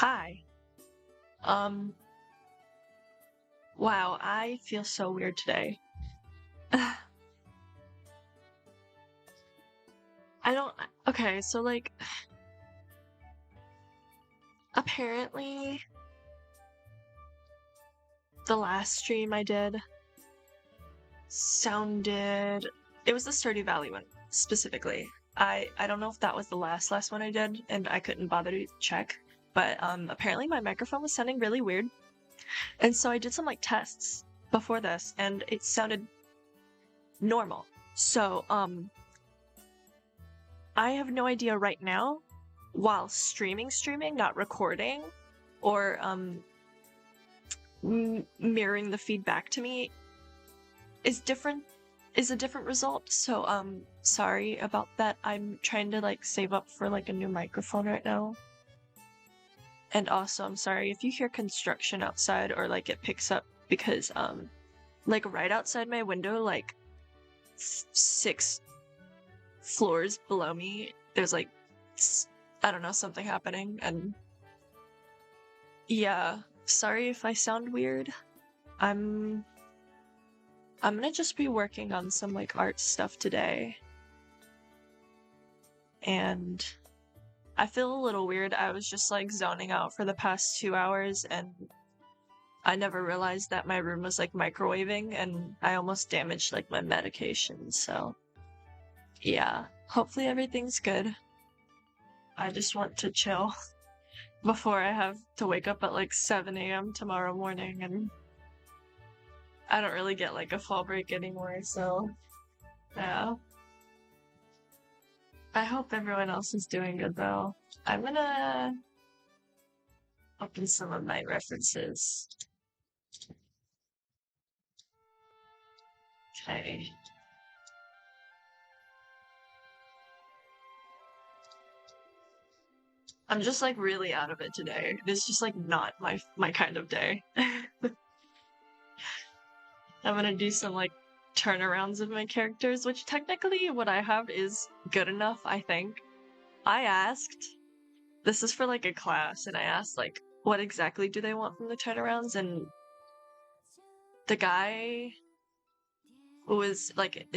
Hi. Um, wow, I feel so weird today. I don't, okay, so like, apparently the last stream I did sounded, it was the Stardew Valley one, specifically. I don't know if that was the last one I did, and I couldn't bother to check, but apparently my microphone was sounding really weird, and so I did some like tests before this, and it sounded normal. So, I have no idea right now, while streaming, not recording, or mirroring the feedback to me is a different result. So sorry about that. I'm trying to like save up for like a new microphone right now. And also I'm sorry if you hear construction outside or like it picks up, because like right outside my window, like 6 floors below me, there's like I don't know, something happening, and yeah, sorry if I sound weird. I'm gonna just be working on some like art stuff today. And I feel a little weird. I was just like zoning out for the past 2 hours, and I never realized that my room was like microwaving, and I almost damaged like my medication, so yeah. Hopefully everything's good. I just want to chill before I have to wake up at like 7 a.m. tomorrow morning, and I don't really get like a fall break anymore, so yeah. I hope everyone else is doing good though. I'm gonna open some of my references. Okay. I'm just like really out of it today. It's just like not my kind of day. I'm gonna do some like turnarounds of my characters, which technically what I have is good enough, I think. I asked, this is for like a class, and I asked like what exactly do they want from the turnarounds, and the guy who was like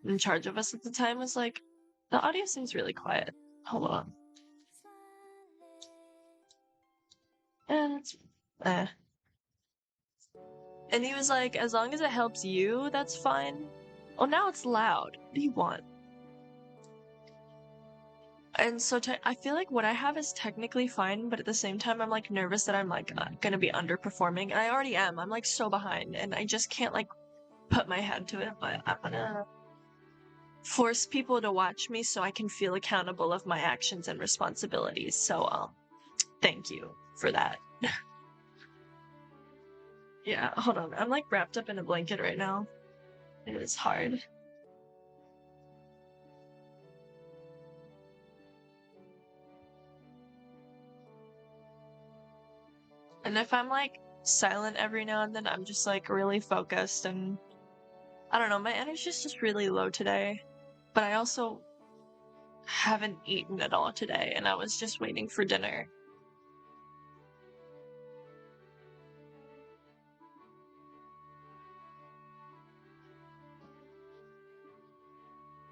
in charge of us at the time was like, the audio seems really quiet. Hold on. And eh. And he was like, as long as it helps you, that's fine. Oh, now it's loud. What do you want? And so I feel like what I have is technically fine, but at the same time, I'm like nervous that I'm like gonna be underperforming, and I already am. I'm like so behind, and I just can't like put my head to it. But I'm gonna force people to watch me so I can feel accountable of my actions and responsibilities. So thank you for that. Yeah, hold on. I'm like wrapped up in a blanket right now. It is hard. And if I'm like silent every now and then, I'm just like really focused, and I don't know, my energy's just really low today. But I also haven't eaten at all today, and I was just waiting for dinner.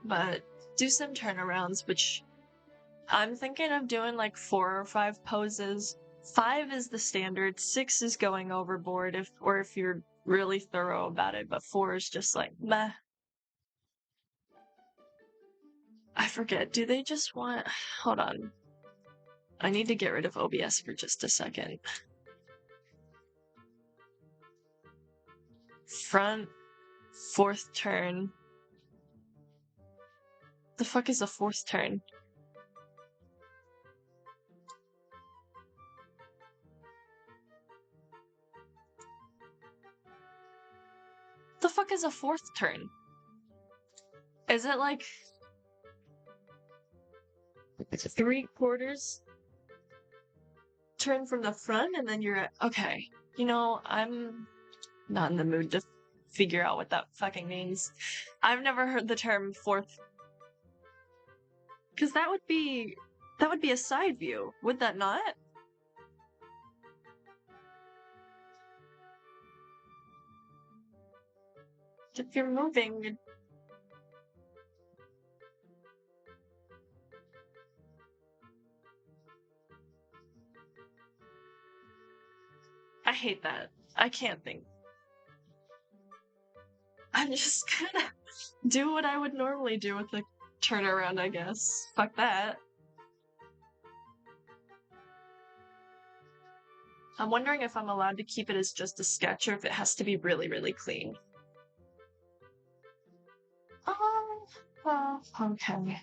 But do some turnarounds, which I'm thinking of doing like 4 or 5 poses. 5 is the standard, 6 is going overboard if you're really thorough about it, but 4 is just like meh. I forget, do they just want, hold on. I need to get rid of OBS for just a second. Front, 4th turn. The fuck is a 4th turn? The fuck is a 4th turn? Is it like 3/4 turn from the front and then you're at, okay. You know, I'm not in the mood to figure out what that fucking means. I've never heard the term 4th. Cause that would be a side view, would that not? If you're moving. I hate that. I can't think. I'm just gonna do what I would normally do with the turnaround, I guess. Fuck that. I'm wondering if I'm allowed to keep it as just a sketch or if it has to be really, really clean. Okay.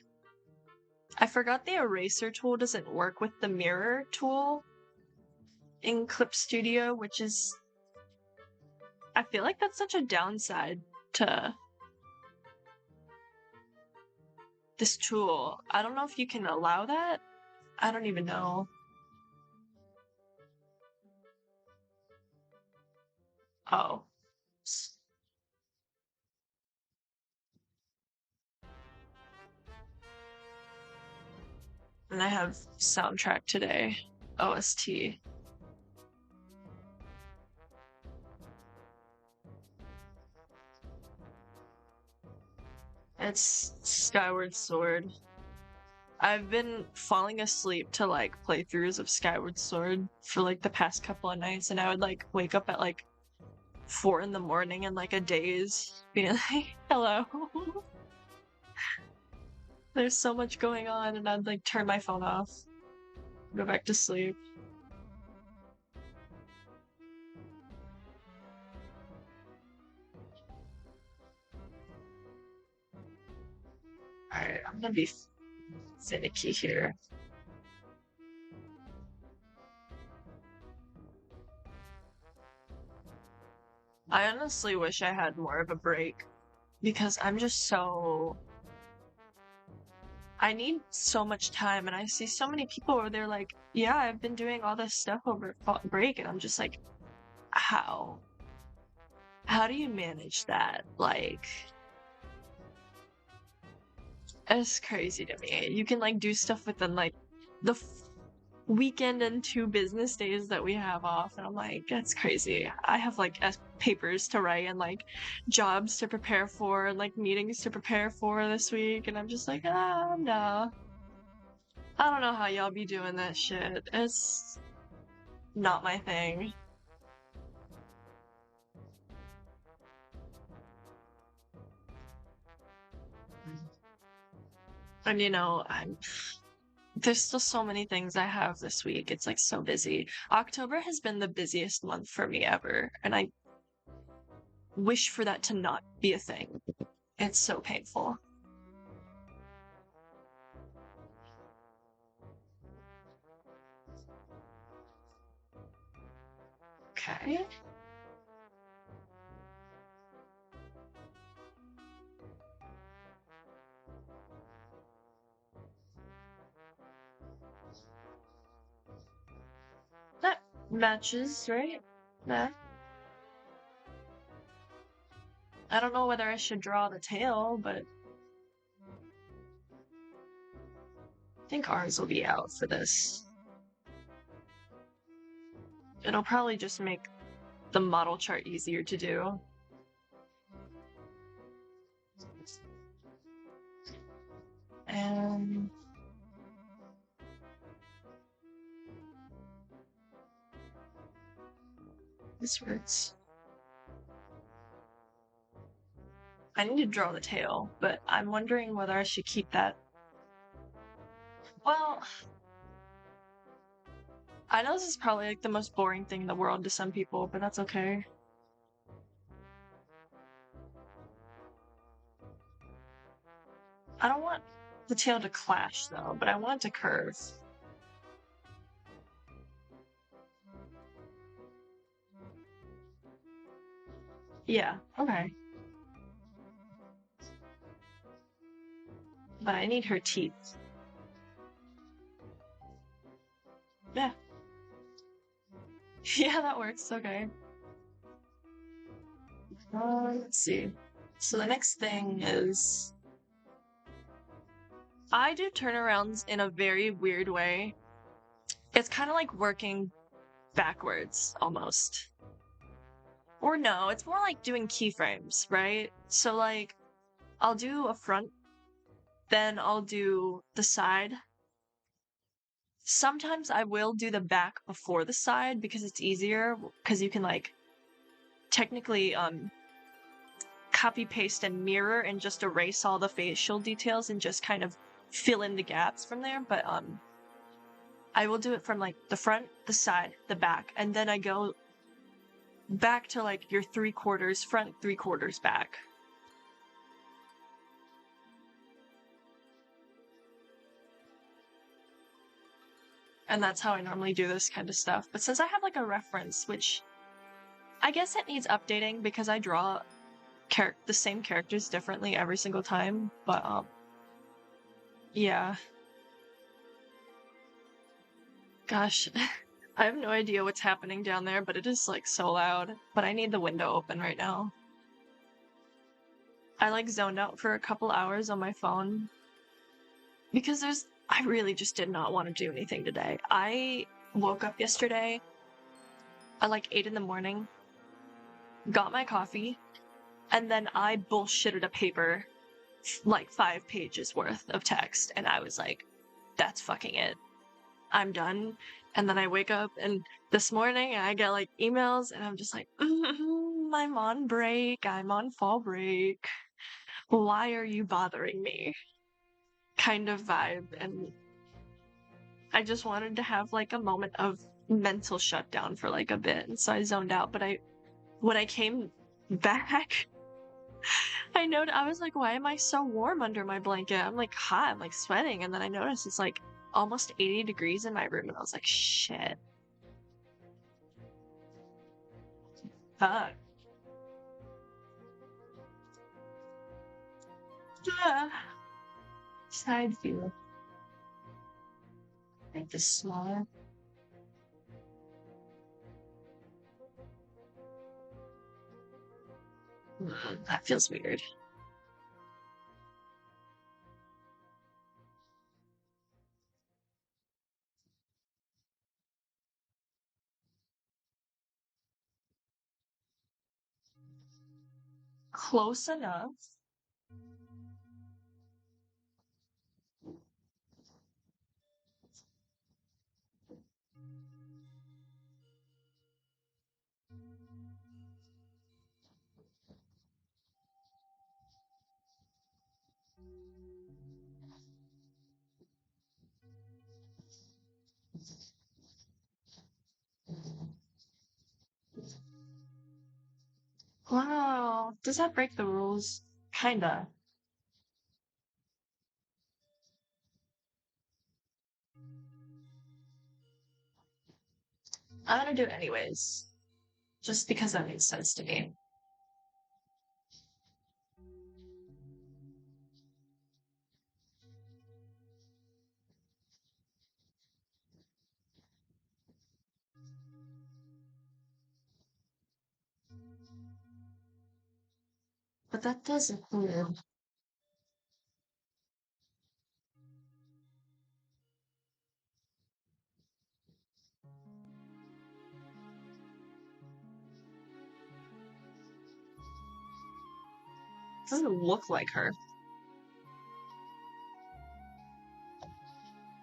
I forgot the eraser tool doesn't work with the mirror tool in Clip Studio, which is... I feel like that's such a downside to this tool. I don't know if you can allow that. I don't even know. Oh. And I have soundtrack today. OST. It's Skyward Sword. I've been falling asleep to like playthroughs of Skyward Sword for like the past couple of nights, and I would like wake up at like 4 in the morning in like a daze, being like, hello. There's so much going on, and I'd like turn my phone off, go back to sleep. Alright, I'm gonna be finicky here. I honestly wish I had more of a break because I'm just so... I need so much time, and I see so many people where they're like, yeah, I've been doing all this stuff over break, and I'm just like, how? How do you manage that? Like, it's crazy to me. You can like do stuff within like the weekend and 2 business days that we have off, and I'm like, that's crazy. I have like papers to write and like jobs to prepare for and like meetings to prepare for this week, and I'm just like, no. I don't know how y'all be doing that shit. It's not my thing. And you know, there's still so many things I have this week. It's like so busy. October has been the busiest month for me ever, and I wish for that to not be a thing. It's so painful. Okay. That matches, right? Yeah. I don't know whether I should draw the tail, but I think ours will be out for this. It'll probably just make the model chart easier to do. And this works. I need to draw the tail, but I'm wondering whether I should keep that. Well, I know this is probably like the most boring thing in the world to some people, but that's okay. I don't want the tail to clash though, but I want it to curve. Yeah, okay. But I need her teeth. Yeah. Yeah, that works, okay. Let's see. So the next thing is... I do turnarounds in a very weird way. It's kind of like working backwards, almost. Or no, it's more like doing keyframes, right? So like, I'll do a front, then I'll do the side. Sometimes I will do the back before the side because it's easier, because you can like technically copy paste and mirror and just erase all the facial details and just kind of fill in the gaps from there. But I will do it from like the front, the side, the back, and then I go back to like your 3/4 front, 3/4 back. And that's how I normally do this kind of stuff. But since I have like a reference, which I guess it needs updating because I draw the same characters differently every single time, but yeah. Gosh, I have no idea what's happening down there, but it is like so loud. But I need the window open right now. I like zoned out for a couple hours on my phone because I really just did not want to do anything today. I woke up yesterday at like 8 in the morning, got my coffee, and then I bullshitted a paper like 5 pages worth of text, and I was like, that's fucking it. I'm done. And then I wake up, and this morning I get like emails, and I'm just like, I'm on break, I'm on fall break. Why are you bothering me? Kind of vibe. And I just wanted to have like a moment of mental shutdown for like a bit, and so I zoned out. But when I came back, I was like, why am I so warm under my blanket? I'm like hot, I'm like sweating, and then I noticed it's like almost 80 degrees in my room, and I was like, shit. Fuck. Yeah. Side view. Make this smaller. That feels weird. Close enough. Wow. Does that break the rules? Kinda. I'm gonna do it anyways. Just because that makes sense to me. But that does include. Doesn't look like her.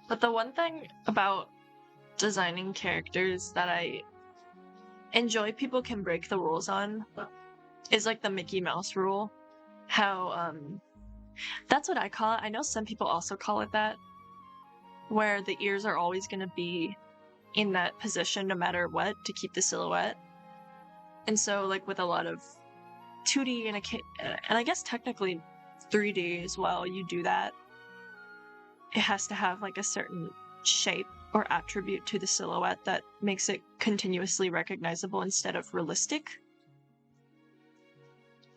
But the one thing about designing characters that I enjoy people can break the rules on is like the Mickey Mouse rule. How, that's what I call it. I know some people also call it that, where the ears are always going to be in that position no matter what to keep the silhouette. And so, like, with a lot of 2D and I guess technically 3D as well, you do that. It has to have like a certain shape or attribute to the silhouette that makes it continuously recognizable instead of realistic.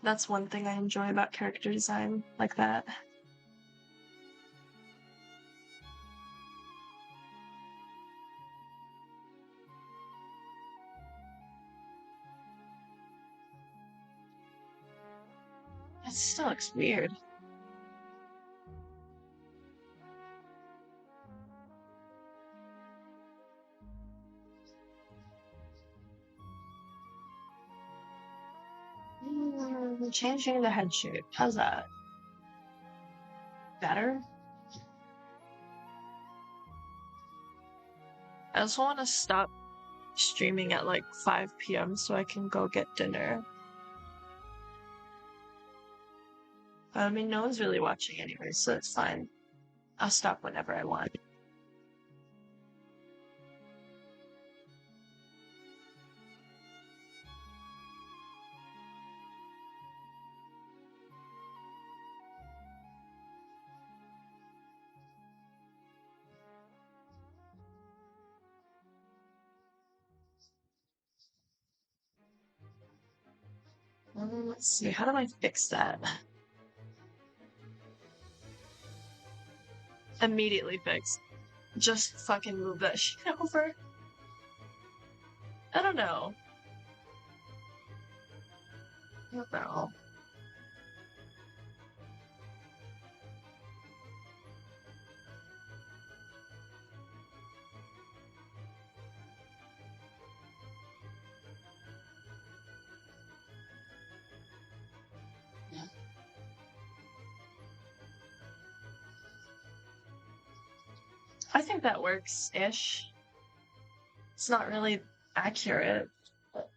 That's one thing I enjoy about character design like that. It still looks weird. I'm changing the head shape. How's that? Better? I also want to stop streaming at like 5 p.m. so I can go get dinner. I mean, no one's really watching anyway, so it's fine. I'll stop whenever I want. Let's see, how do I fix that? Immediately fixed. Just fucking move that shit over. I don't know. I don't know. I think that works-ish. It's not really accurate. But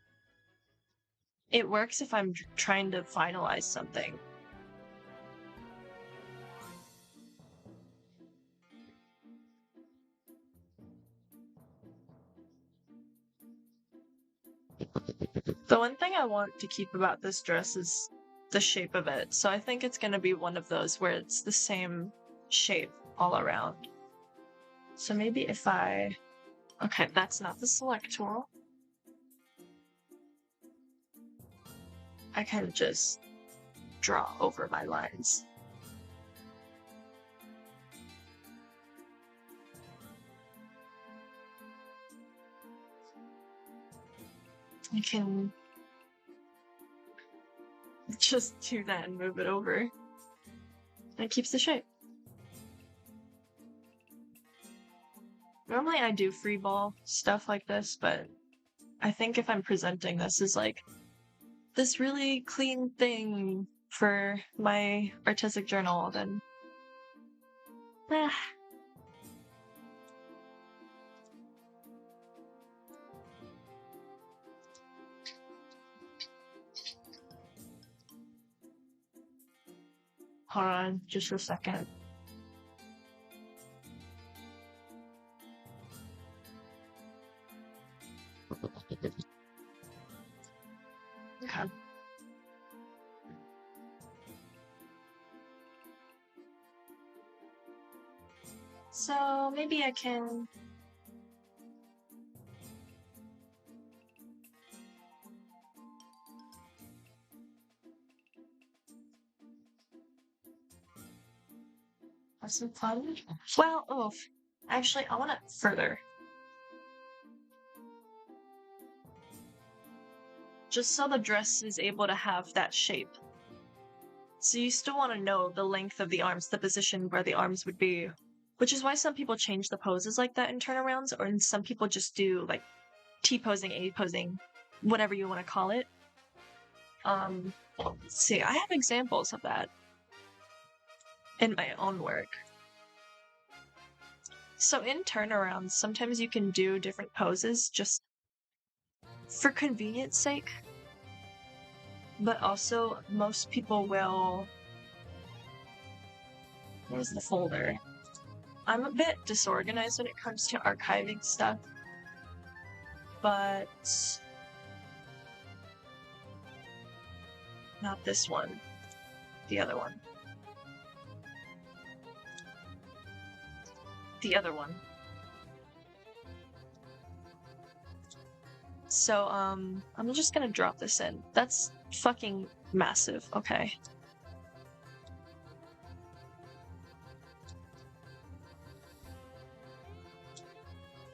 it works if I'm trying to finalize something. The one thing I want to keep about this dress is the shape of it, so I think it's gonna be one of those where it's the same shape all around. So maybe if I... Okay, that's not the select tool. I can just draw over my lines. I can just do that and move it over. And it keeps the shape. Normally I do free ball stuff like this, but I think if I'm presenting this as like this really clean thing for my artistic journal, then hold on just a second. Okay. So maybe I can... have some fun? Well, oh, actually I want it further. Just so the dress is able to have that shape. So you still want to know the length of the arms, the position where the arms would be. Which is why some people change the poses like that in turnarounds, or some people just do like T-posing, A-posing, whatever you want to call it. Let's see, I have examples of that in my own work. So in turnarounds, sometimes you can do different poses just for convenience sake, but also most people will... Where's the folder? I'm a bit disorganized when it comes to archiving stuff, but not this one, the other one. The other one. So, I'm just gonna drop this in. That's fucking massive, okay.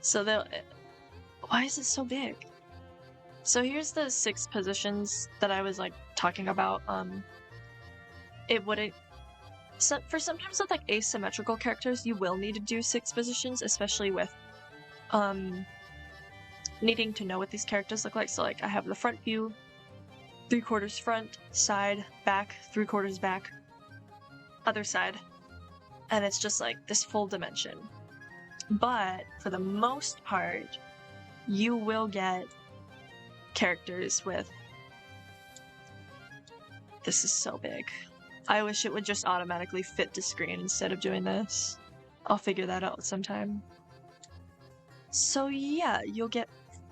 So why is it so big? So here's the 6 positions that I was like talking about. It wouldn't... So for sometimes with like asymmetrical characters, you will need to do 6 positions, especially with needing to know what these characters look like. So like I have the front view, 3/4 front, side, back, 3/4 back, other side. And it's just like this full dimension. But for the most part, you will get characters with... This is so big. I wish it would just automatically fit the screen instead of doing this. I'll figure that out sometime. So yeah, you'll get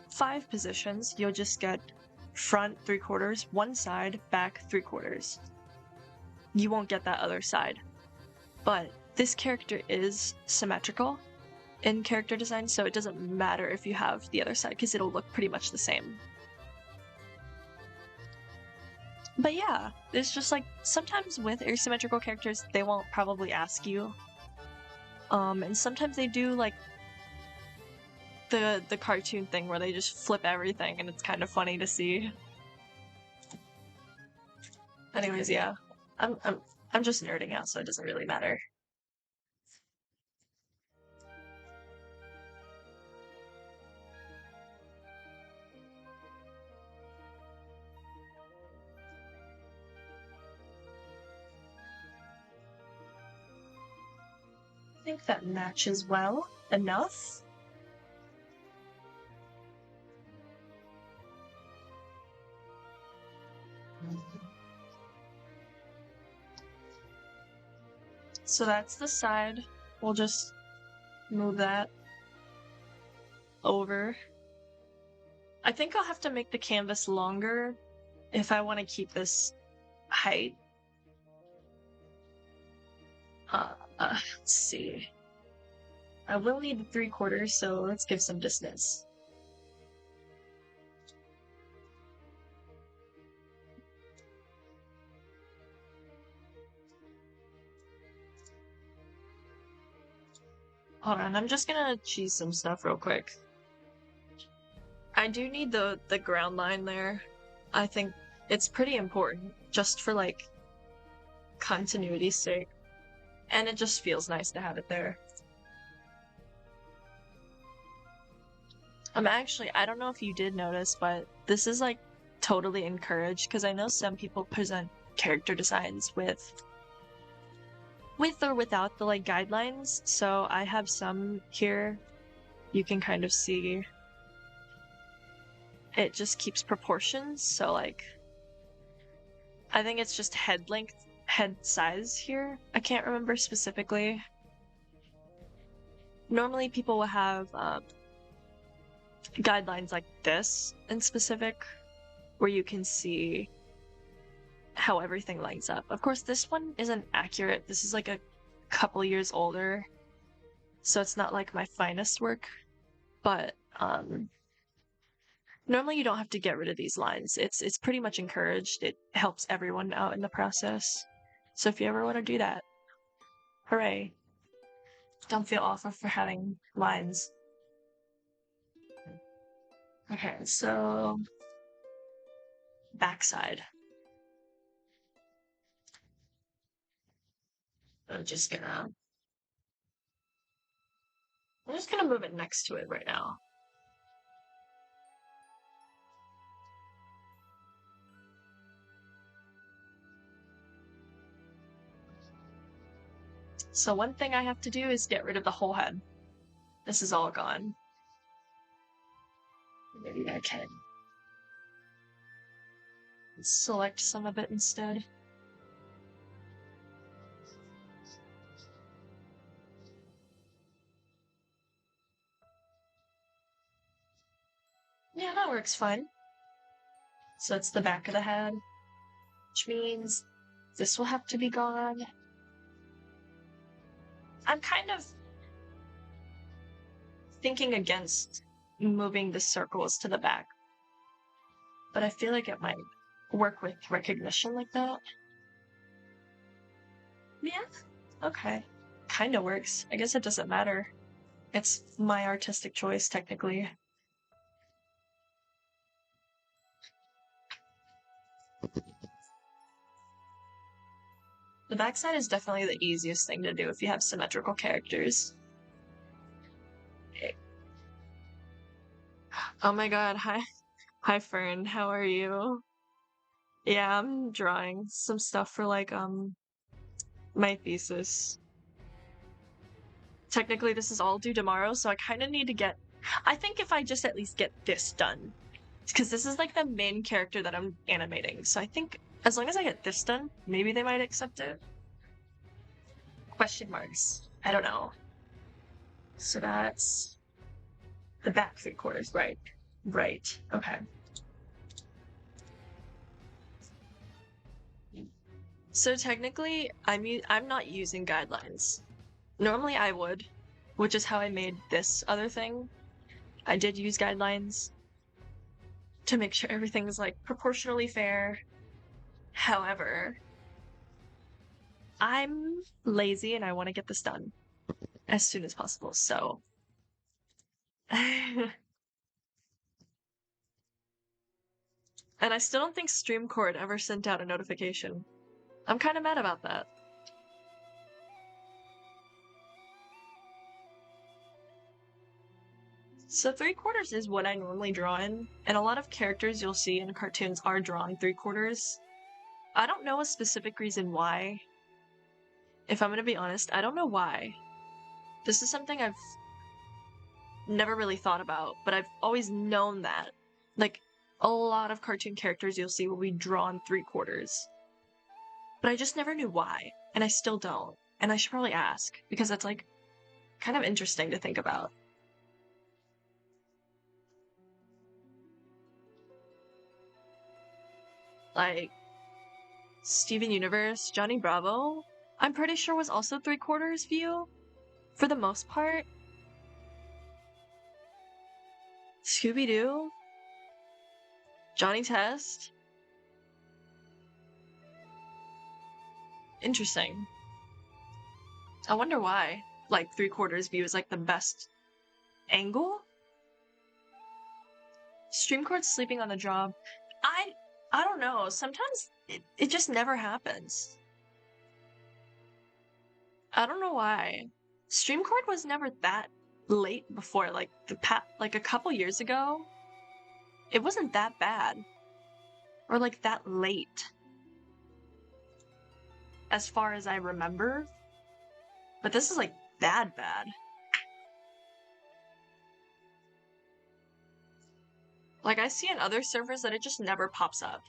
5 positions. You'll just get front 3/4, one side, back 3/4. You won't get that other side. But this character is symmetrical in character design, so it doesn't matter if you have the other side because it'll look pretty much the same. But yeah, it's just like sometimes with asymmetrical characters, they won't probably ask you. And sometimes they do like the cartoon thing where they just flip everything and it's kind of funny to see. Anyways, yeah. I'm just nerding out, so it doesn't really matter. I think that matches well enough. So that's the side. We'll just move that over. I think I'll have to make the canvas longer if I want to keep this height. Let's see. I will need the 3/4, so let's give some distance. Hold on, I'm just gonna cheese some stuff real quick. I do need the ground line there. I think it's pretty important, just for like continuity's sake. And it just feels nice to have it there. I don't know if you did notice, but this is like totally encouraged because I know some people present character designs with or without the like guidelines. So I have some here. You can kind of see it just keeps proportions. So like, I think it's just head length, head size here. I can't remember specifically. Normally people will have guidelines like this in specific, where you can see how everything lines up. Of course, this one isn't accurate. This is like a couple years older, so it's not like my finest work, but normally you don't have to get rid of these lines. It's pretty much encouraged. It helps everyone out in the process. So if you ever want to do that, hooray. Don't feel awful for having lines. Okay, so backside. I'm just gonna move it next to it right now. So one thing I have to do is get rid of the whole head. This is all gone. Maybe I can select some of it instead. Yeah, that works fine. So it's the back of the head, which means this will have to be gone. I'm kind of thinking against moving the circles to the back, but I feel like it might work with recognition like that. Yeah, okay. Kinda works. I guess it doesn't matter. It's my artistic choice, technically. The backside is definitely the easiest thing to do if you have symmetrical characters. Oh my god, hi. Hi Fern, how are you? Yeah, I'm drawing some stuff for like my thesis. Technically this is all due tomorrow, so I kind of need to get, I think if I just at least get this done, because this is like the main character that I'm animating, so I think as long as I get this done, maybe they might accept it. Question marks. I don't know. So that's the back 3/4, right? Right. Okay. So technically, I'm not using guidelines. Normally I would, which is how I made this other thing. I did use guidelines to make sure everything's like proportionally fair. However, I'm lazy and I want to get this done as soon as possible, so and I still don't think StreamCourt ever sent out a notification. I'm kind of mad about that. So 3/4 is what I normally draw in, and a lot of characters you'll see in cartoons are drawing 3/4. I don't know a specific reason why. If I'm gonna be honest, I don't know why. This is something I've never really thought about, but I've always known that. Like, a lot of cartoon characters you'll see will be drawn 3/4. But I just never knew why, and I still don't. And I should probably ask, because that's like kind of interesting to think about. Like, Steven Universe, Johnny Bravo, I'm pretty sure was also 3/4 view, for the most part. Scooby-Doo, Johnny Test. Interesting. I wonder why, like, 3/4 view is like the best angle? StreamCourt's sleeping on the job. I don't know. Sometimes it just never happens. I don't know why. StreamCourt was never that late before, like like a couple years ago. It wasn't that bad. Or like that late. As far as I remember. But this is like bad. Like I see in other servers that it just never pops up.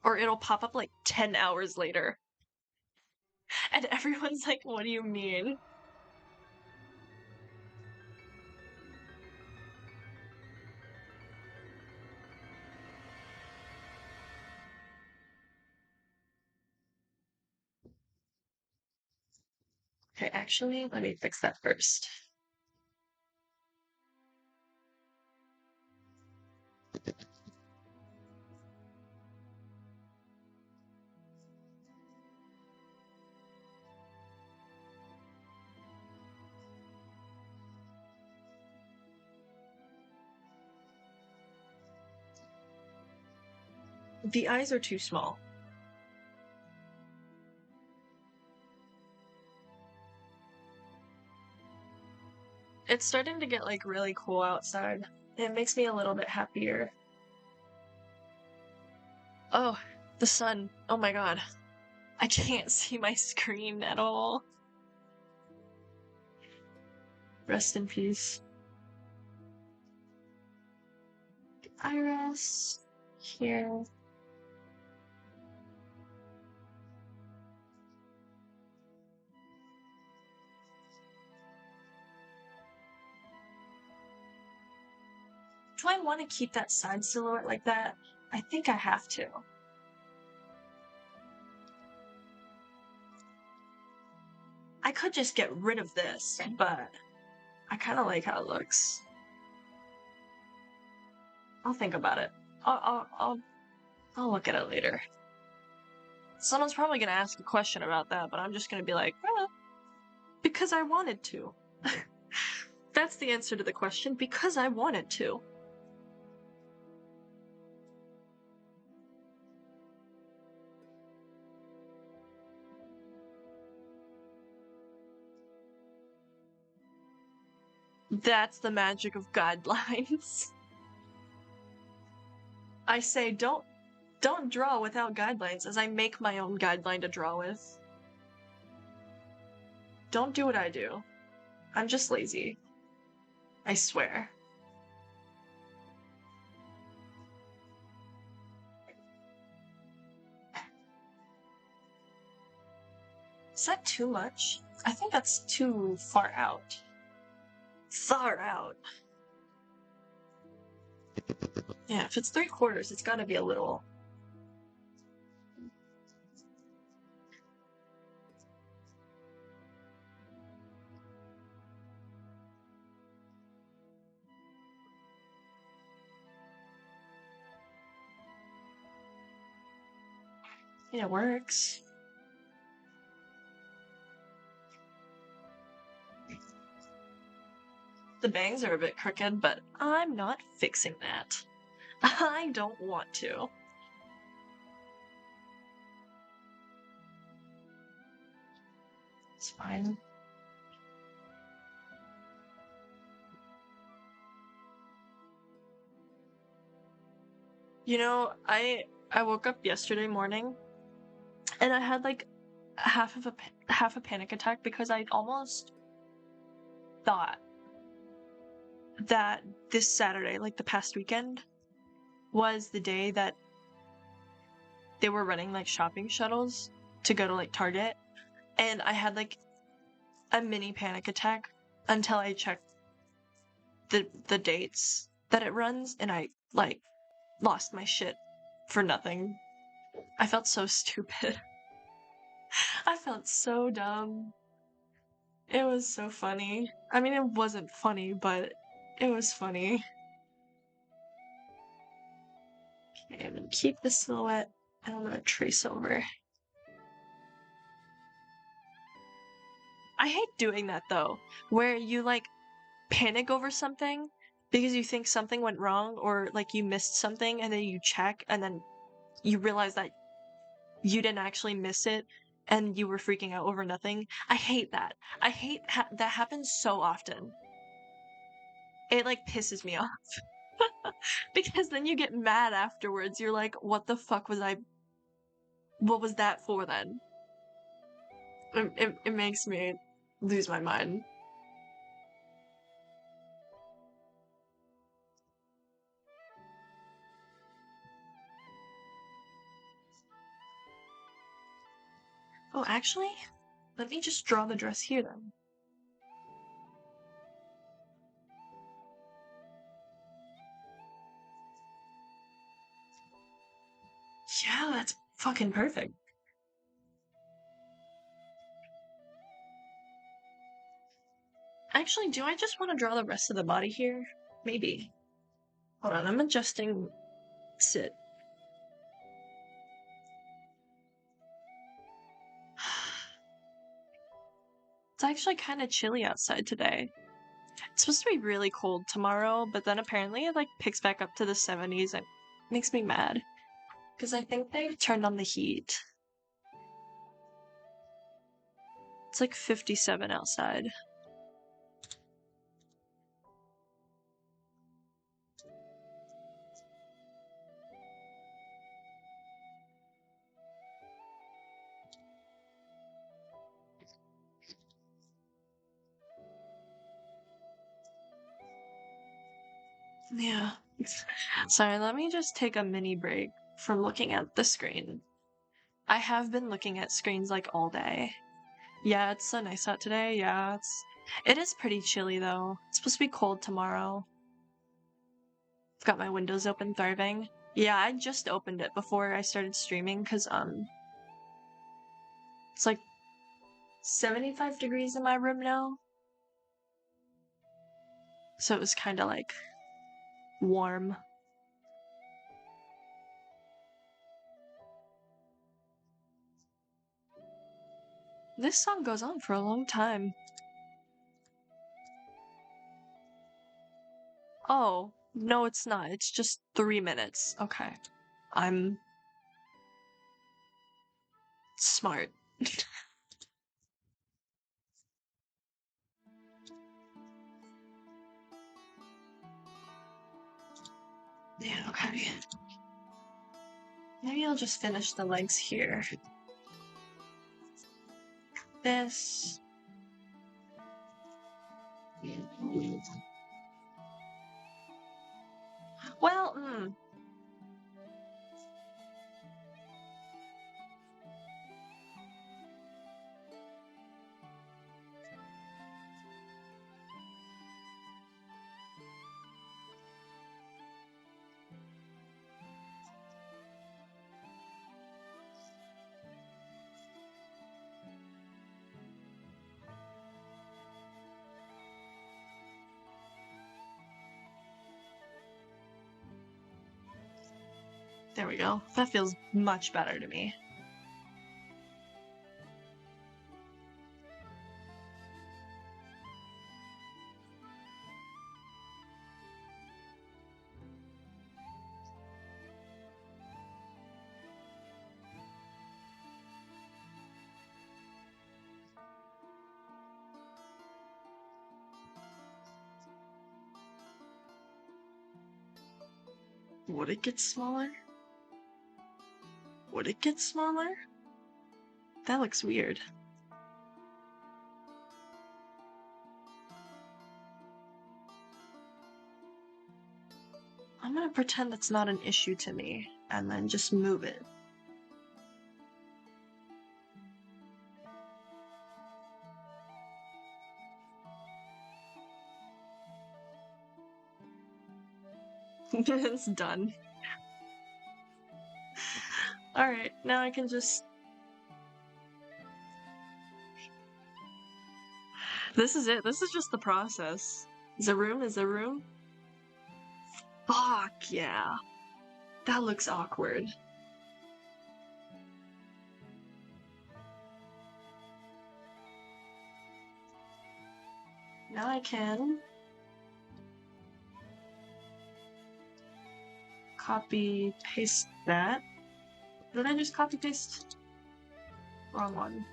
Or it'll pop up like 10 hours later. And everyone's like, what do you mean? Okay, actually, let me fix that first. The eyes are too small. It's starting to get like really cool outside. It makes me a little bit happier. Oh, the sun. Oh my god. I can't see my screen at all. Rest in peace. Iris. Here. Do I want to keep that side silhouette like that? I think I have to. I could just get rid of this, but I kind of like how it looks. I'll think about it. I'll look at it later. Someone's probably gonna ask a question about that, but I'm just gonna be like, well, because I wanted to. That's the answer to the question, because I wanted to. That's the magic of guidelines. I say don't Don't draw without guidelines, as I make my own guideline to draw with. Don't do what I do. I'm just lazy. I swear. Is that too much? I think that's too far out. Far out. Yeah, if it's 3/4, it's gotta be a little. It works. The bangs are a bit crooked, but I'm not fixing that. I don't want to. It's fine. You know, I woke up yesterday morning and I had like half a panic attack because I almost thought that this Saturday, like the past weekend, was the day that they were running like shopping shuttles to go to like Target, and I had like a mini panic attack until I checked the dates that it runs, and I like lost my shit for nothing. I felt so stupid. I felt so dumb. It was so funny. I mean, it wasn't funny, but it was funny. Okay, I'm gonna keep the silhouette and I'm gonna trace over. I hate doing that though, where you like panic over something because you think something went wrong or like you missed something and then you check and then you realize that you didn't actually miss it and you were freaking out over nothing. I hate that. I hate that happens so often. It like pisses me off. Because then you get mad afterwards. You're like, what the fuck was I? What was that for then? It makes me lose my mind. Oh, actually, let me just draw the dress here then. Yeah, that's fucking perfect. Actually, do I just want to draw the rest of the body here? Maybe. Hold on, I'm adjusting sit. It's actually kind of chilly outside today. It's supposed to be really cold tomorrow, but then apparently it like picks back up to the 70s and makes me mad. Because I think they've turned on the heat. It's like 57 outside. Yeah. Sorry, let me just take a mini break from looking at the screen. I have been looking at screens like all day. Yeah, it's so nice out today. Yeah, it is pretty chilly though. It's supposed to be cold tomorrow. I've got my windows open, thriving. Yeah, I just opened it before I started streaming because it's like 75 degrees in my room now. So it was kind of like warm. This song goes on for a long time. Oh, no, it's not. It's just 3 minutes. Okay. I'm smart. Yeah, okay. Maybe I'll just finish the legs here. This. Well, there we go. That feels much better to me. Would it get smaller? Would it get smaller? That looks weird. I'm gonna pretend that's not an issue to me, and then just move it. It's done. Alright, now I can just... This is it. This is just the process. Is there room? Is there room? Fuck yeah. That looks awkward. Now I can... copy paste that. Did I just copy paste? Wrong one.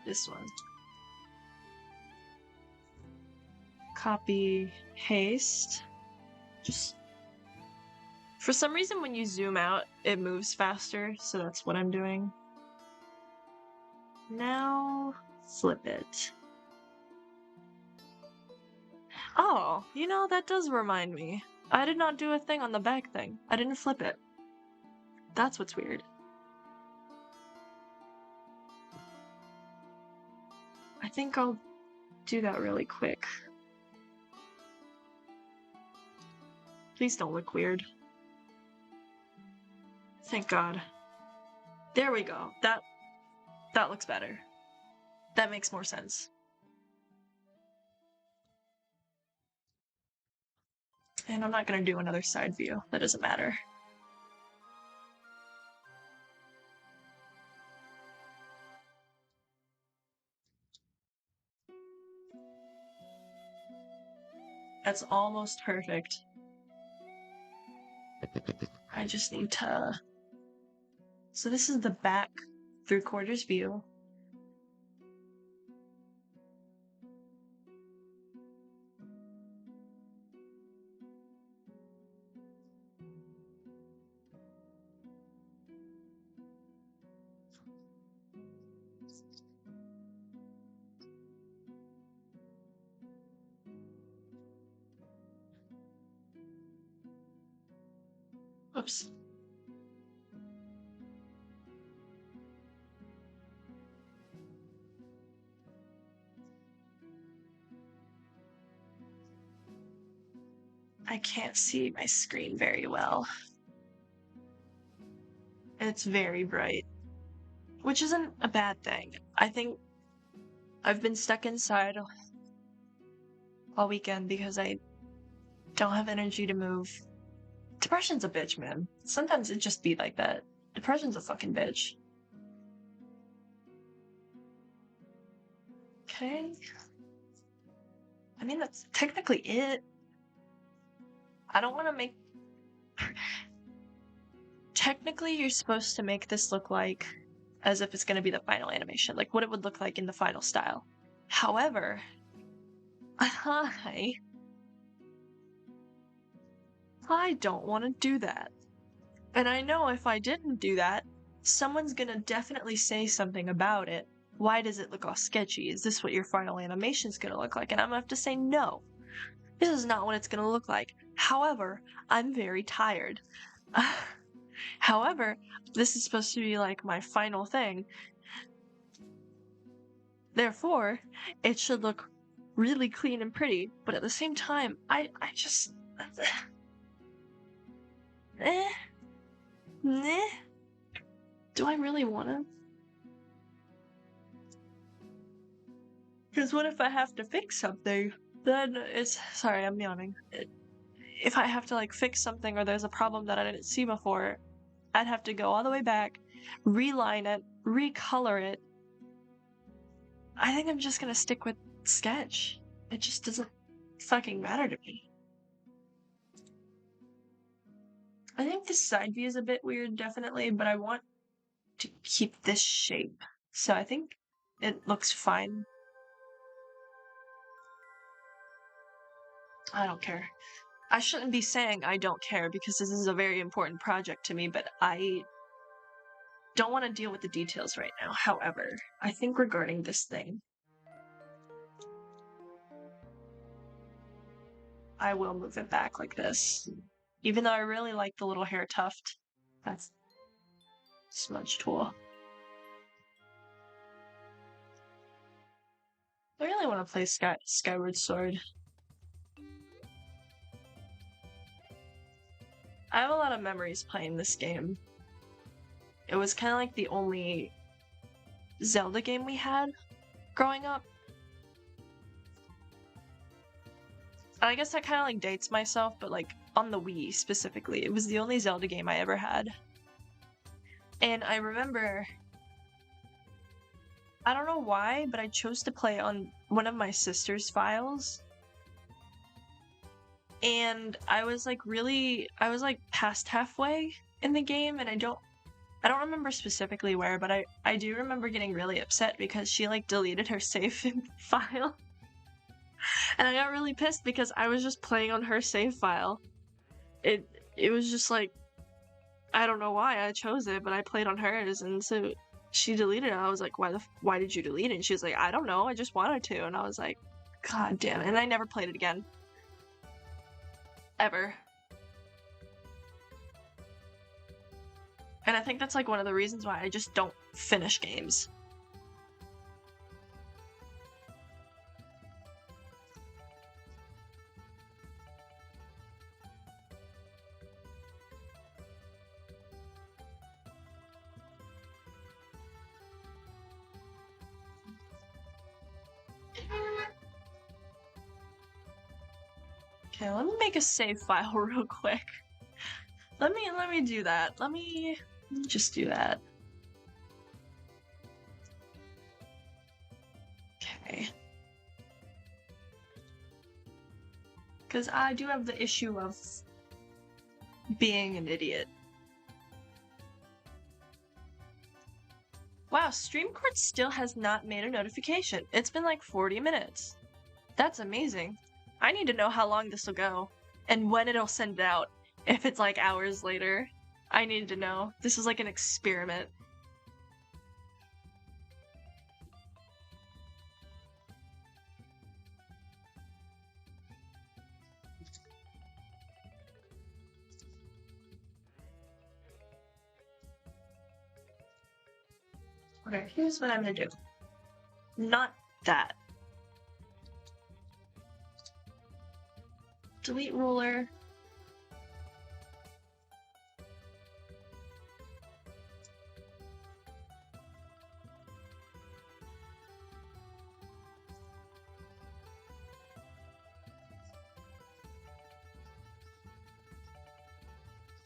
This one. Copy paste. Just for some reason when you zoom out it moves faster, so that's what I'm doing. Now flip it. Oh, you know, that does remind me. I did not do a thing on the back thing. I didn't flip it. That's what's weird. I think I'll do that really quick. Please don't look weird. Thank God. There we go. That looks better. That makes more sense. And I'm not gonna do another side view. That doesn't matter. That's almost perfect. I just need to... So this is the back 3/4 view. Oops. I can't see my screen very well. It's very bright, which isn't a bad thing. I think I've been stuck inside all weekend because I don't have energy to move. Depression's a bitch, man. Sometimes it just be like that. Depression's a fucking bitch. Okay. I mean, that's technically it. I don't want to make... Technically, you're supposed to make this look like as if it's going to be the final animation, like what it would look like in the final style. However, I don't want to do that. And I know if I didn't do that, someone's gonna definitely say something about it. Why does it look all sketchy? Is this what your final animation's gonna look like? And I'm gonna have to say no. This is not what it's gonna look like. However, I'm very tired. However, this is supposed to be like my final thing. Therefore, it should look really clean and pretty, but at the same time, I just eh, meh. Do I really wanna? Because what if I have to fix something? Then it's sorry, I'm yawning. If I have to like fix something or there's a problem that I didn't see before, I'd have to go all the way back, reline it, recolor it. I think I'm just gonna stick with sketch. It just doesn't fucking matter to me. I think this side view is a bit weird, definitely, but I want to keep this shape. So I think it looks fine. I don't care. I shouldn't be saying I don't care because this is a very important project to me, but I don't want to deal with the details right now. However, I think regarding this thing, I will move it back like this. Even though I really like the little hair tuft. That's smudge tool. I really want to play Skyward Sword. I have a lot of memories playing this game. It was kind of like the only Zelda game we had growing up. And I guess that kind of like dates myself, but like on the Wii specifically, it was the only Zelda game I ever had. And I remember, I don't know why, but I chose to play on one of my sister's files. And I was like past halfway in the game, and I don't remember specifically where, but I do remember getting really upset because she like deleted her save file. And I got really pissed because I was just playing on her save file. It was just like, I don't know why I chose it, but I played on hers, and so she deleted it. I was like, why did you delete it? And she was like, I don't know, I just wanted to. And I was like, God damn it. And I never played it again. Ever. And I think that's like one of the reasons why I just don't finish games. Okay, let me make a save file real quick. Let me do that. Let me just do that. Okay. Because I do have the issue of being an idiot. Wow, StreamCourt still has not made a notification. It's been like 40 minutes. That's amazing. I need to know how long this will go and when it'll send it out. If it's like hours later, I need to know. This is like an experiment. Okay, here's what I'm gonna do. Not that. Delete ruler.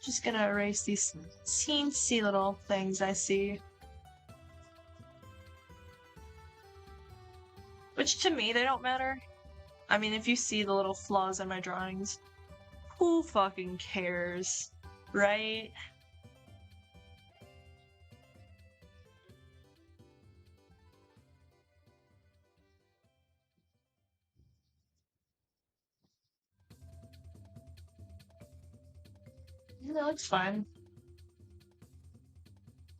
Just gonna erase these teensy little things I see. Which to me, they don't matter. I mean, if you see the little flaws in my drawings, who fucking cares, right? No, it's fine.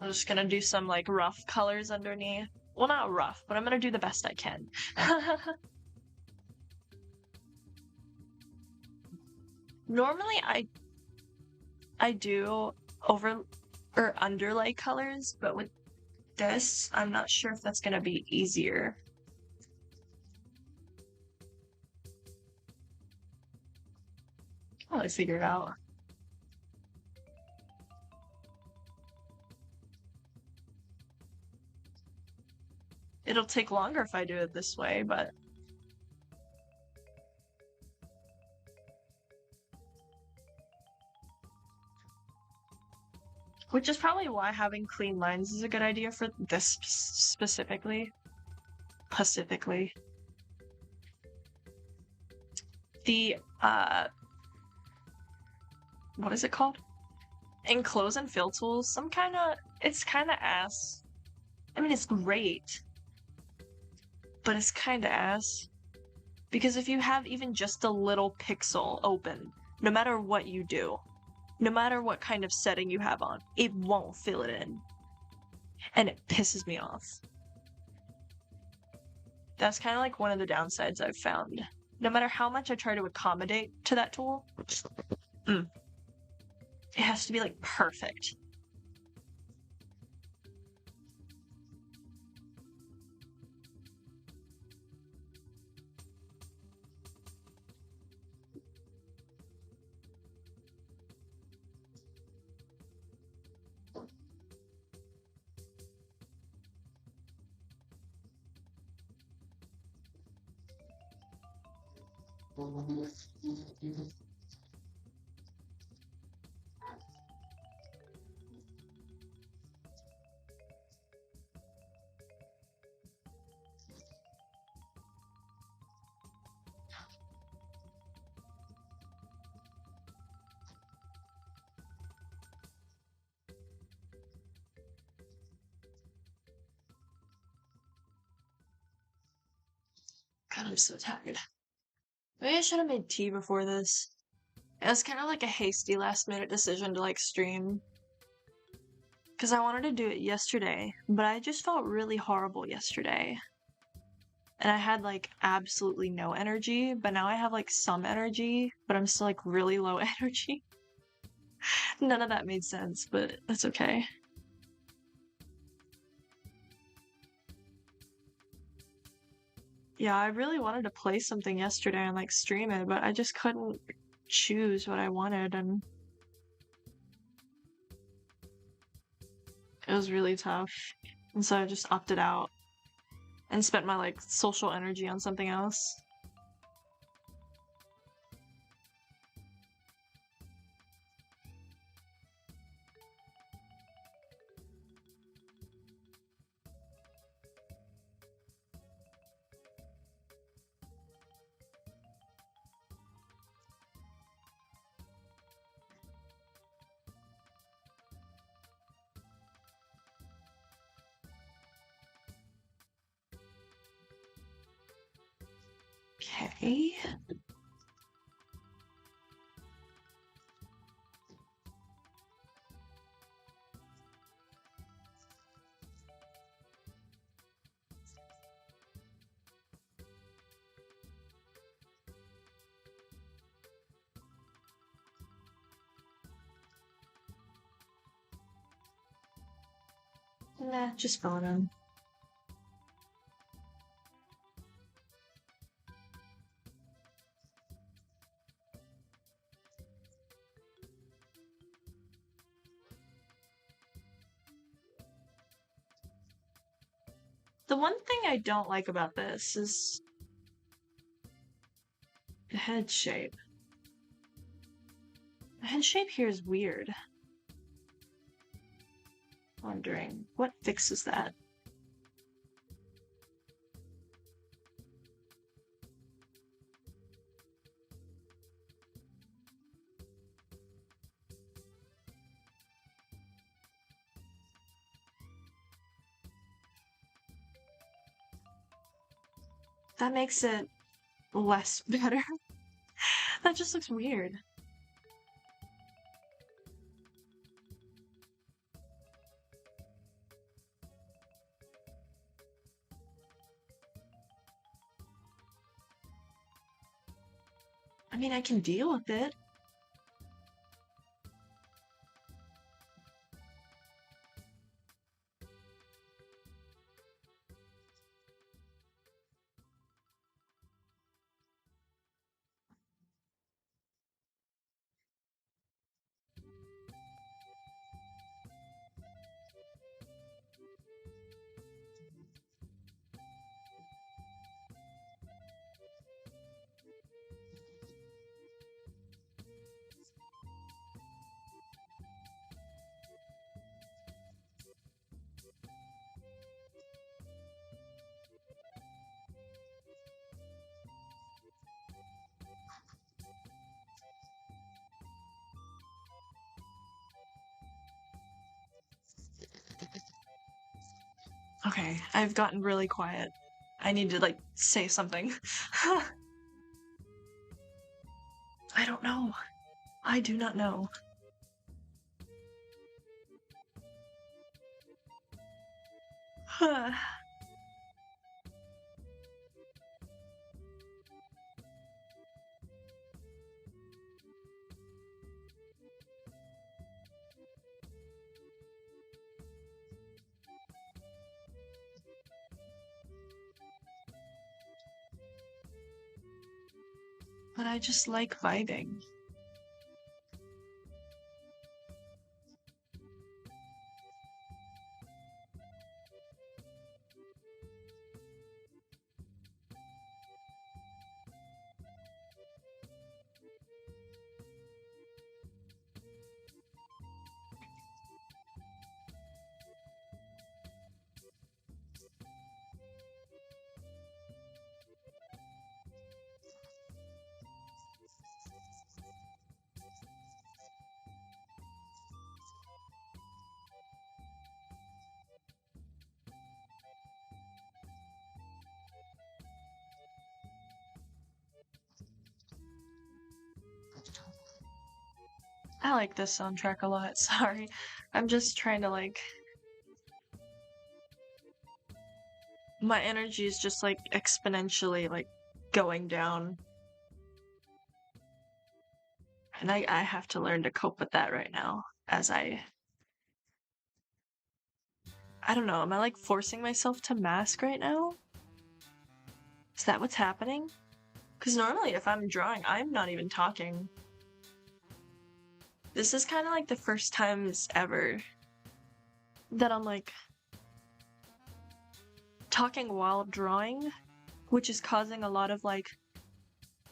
I'm just gonna do some like rough colors underneath. Well, not rough, but I'm gonna do the best I can. Normally I do over or underlay colors, but with this, I'm not sure if that's gonna be easier. I'll figure it out. It'll take longer if I do it this way, but which is probably why having clean lines is a good idea for this specifically. Specifically. The, what is it called? Enclose and fill tools, it's kinda ass. I mean, it's great, but it's kinda ass. Because if you have even just a little pixel open, no matter what you do, no matter what kind of setting you have on, it won't fill it in. And it pisses me off. That's kind of like one of the downsides I've found. No matter how much I try to accommodate to that tool, it has to be like perfect. God, I'm so tired. Maybe I should have made tea before this. It was kind of like a hasty last-minute decision to like stream. Because I wanted to do it yesterday, but I just felt really horrible yesterday. And I had like absolutely no energy, but now I have like some energy, but I'm still like really low energy. None of that made sense, but that's okay. Yeah, I really wanted to play something yesterday and like stream it, but I just couldn't choose what I wanted, and it was really tough. And so I just opted out and spent my like social energy on something else. Okay. Nah, just fill it in. The one thing I don't like about this is the head shape. The head shape here is weird. Wondering what fixes that. That makes it less better. That just looks weird. I mean, I can deal with it. Okay, I've gotten really quiet. I need to, like, say something. I don't know. I do not know. But I just like vibing. I like this soundtrack a lot, sorry. I'm just trying to, like... My energy is just, like, exponentially, like, going down. And I have to learn to cope with that right now, as I don't know, am I, like, forcing myself to mask right now? Is that what's happening? Because normally if I'm drawing, I'm not even talking. This is kind of like the first times ever that I'm, like, talking while drawing, which is causing a lot of, like,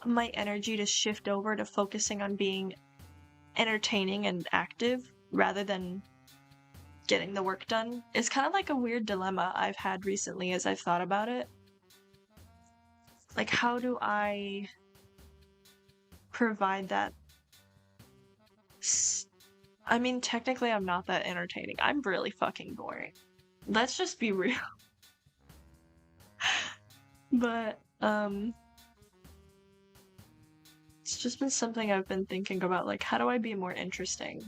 my energy to shift over to focusing on being entertaining and active rather than getting the work done. It's kind of like a weird dilemma I've had recently as I've thought about it. Like, how do I provide that? I mean, technically I'm not that entertaining. I'm really fucking boring. Let's just be real. But, it's just been something I've been thinking about, like, how do I be more interesting?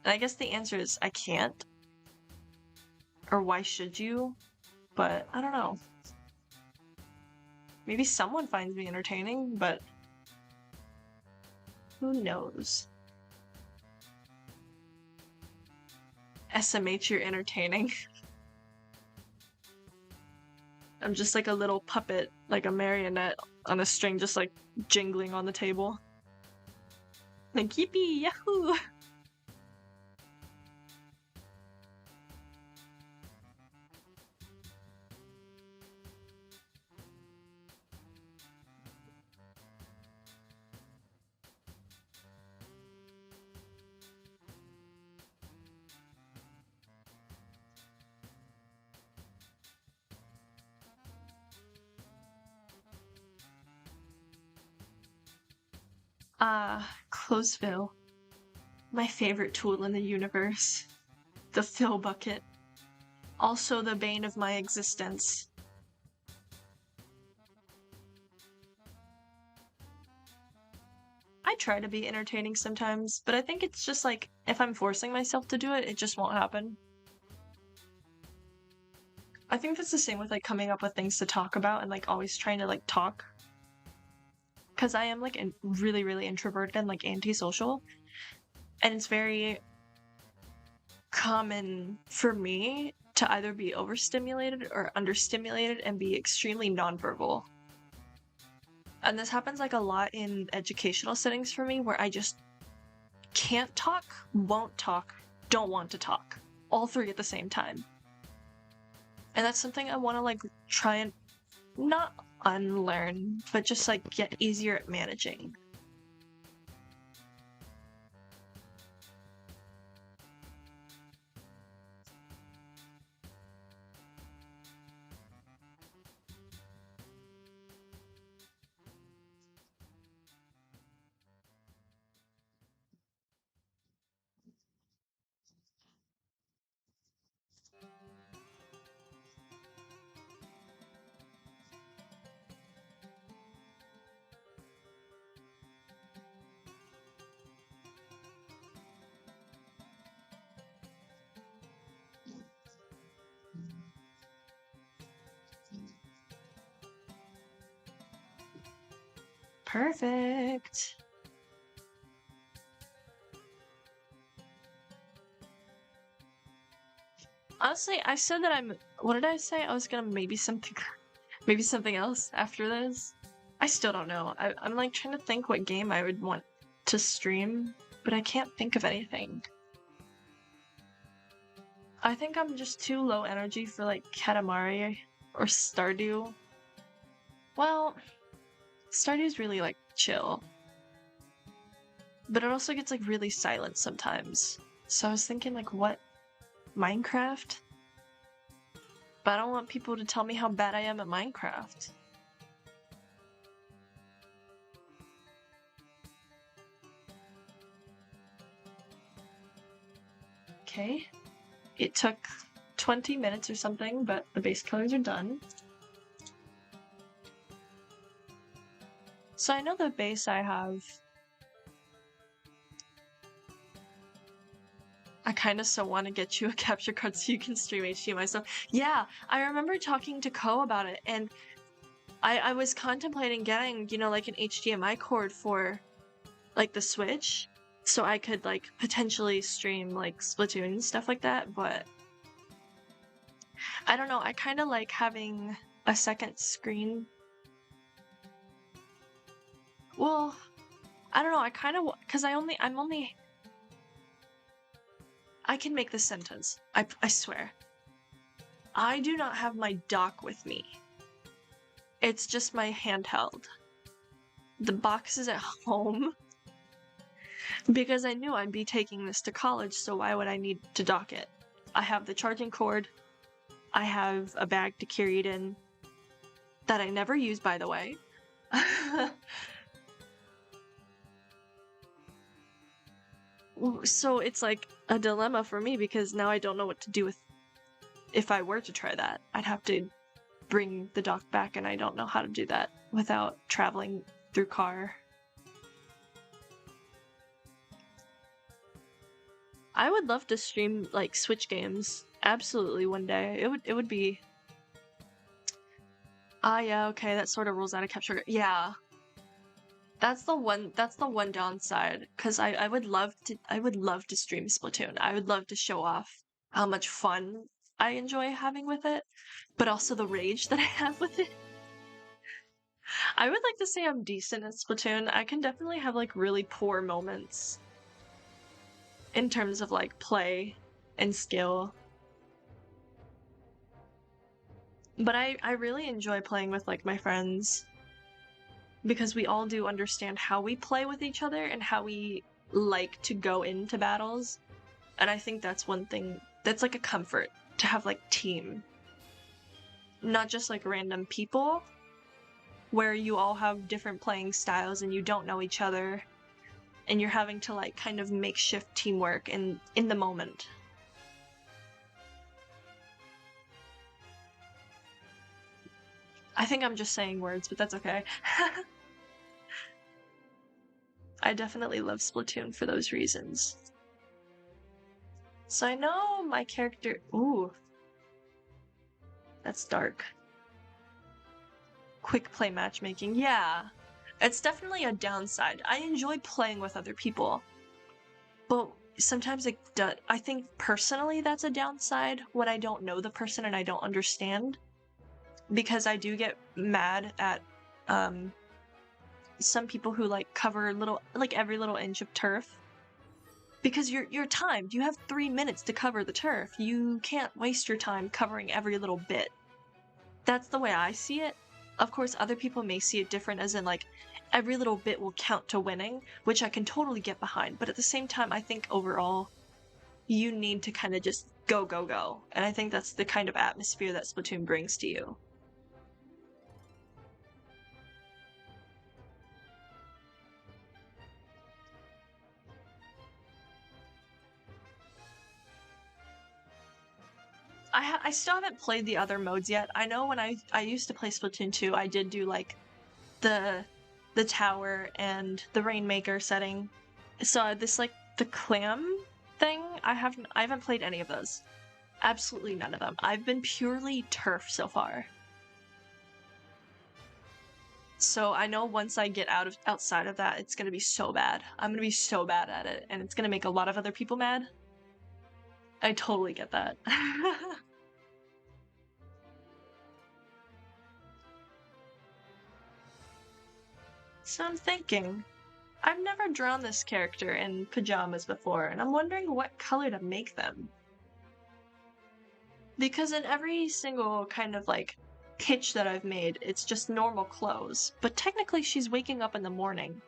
And I guess the answer is I can't. Or why should you? But, I don't know. Maybe someone finds me entertaining, but who knows? SMH, you're entertaining. I'm just like a little puppet, like a marionette on a string, just like jingling on the table. Like, yippee, yahoo! Clothes fill. My favorite tool in the universe. The fill bucket. Also the bane of my existence. I try to be entertaining sometimes, but I think it's just like, if I'm forcing myself to do it, it just won't happen. I think that's the same with like coming up with things to talk about and like always trying to like talk. because I am like really, really introverted and like antisocial, and it's very common for me to either be overstimulated or understimulated and be extremely nonverbal. And this happens like a lot in educational settings for me, where I just can't talk, won't talk, don't want to talk, all three at the same time. And that's something I want to like try and not unlearn, but just like get easier at managing. Perfect. Honestly, I said that what did I say? I was gonna maybe something else after this. I still don't know. I'm like trying to think what game I would want to stream, but I can't think of anything. I think I'm just too low energy for like Katamari or Stardew. Well, Stardew's really like chill, but it also gets like really silent sometimes. So I was thinking like what? Minecraft? But I don't want people to tell me how bad I am at Minecraft. Okay. It took 20 minutes or something, but the base colors are done. So I know the base I have. I kind of still want to get you a capture card so you can stream HDMI stuff. Yeah, I remember talking to Ko about it, and I was contemplating getting, you know, like an HDMI cord for, like, the Switch, so I could, like, potentially stream, like, Splatoon and stuff like that, but I don't know, I kind of like having a second screen. Well, I don't know, I kind of, because I can make this sentence. I swear. I do not have my dock with me. It's just my handheld. The box is at home because I knew I'd be taking this to college, so why would I need to dock it? I have the charging cord. I have a bag to carry it in that I never use, by the way. So it's like a dilemma for me because now I don't know what to do with if I were to try that. I'd have to bring the dock back, and I don't know how to do that without traveling through car. I would love to stream like Switch games. Absolutely, one day. It would be. Ah, yeah, okay, that sort of rules out a capture. Yeah. That's the one downside, because I would love to stream Splatoon. I would love to show off how much fun I enjoy having with it, but also the rage that I have with it. I would like to say I'm decent at Splatoon. I can definitely have like really poor moments in terms of like play and skill. But I really enjoy playing with like my friends because we all do understand how we play with each other and how we like to go into battles. And I think that's one thing that's like a comfort to have like team. Not just like random people where you all have different playing styles and you don't know each other and you're having to like kind of makeshift teamwork in the moment. I think I'm just saying words, but that's okay. I definitely love Splatoon for those reasons. So I know my character. Ooh. That's dark. Quick play matchmaking. Yeah. It's definitely a downside. I enjoy playing with other people, but sometimes I think personally that's a downside when I don't know the person and I don't understand, because I do get mad at some people who like cover every little inch of turf. Because you're timed. You have 3 minutes to cover the turf. You can't waste your time covering every little bit. That's the way I see it. Of course, other people may see it different, as in like every little bit will count to winning, which I can totally get behind. But at the same time, I think overall, you need to kind of just go, go, go. And I think that's the kind of atmosphere that Splatoon brings to you. I still haven't played the other modes yet. I know when I used to play Splatoon 2, I did do like the tower and the Rainmaker setting. So this like the clam thing, I haven't played any of those. Absolutely none of them. I've been purely turf so far. So I know once I get outside of that, it's gonna be so bad. I'm gonna be so bad at it, and it's gonna make a lot of other people mad. I totally get that. So I'm thinking, I've never drawn this character in pajamas before, and I'm wondering what color to make them. Because in every single kind of like pitch that I've made, it's just normal clothes. But technically she's waking up in the morning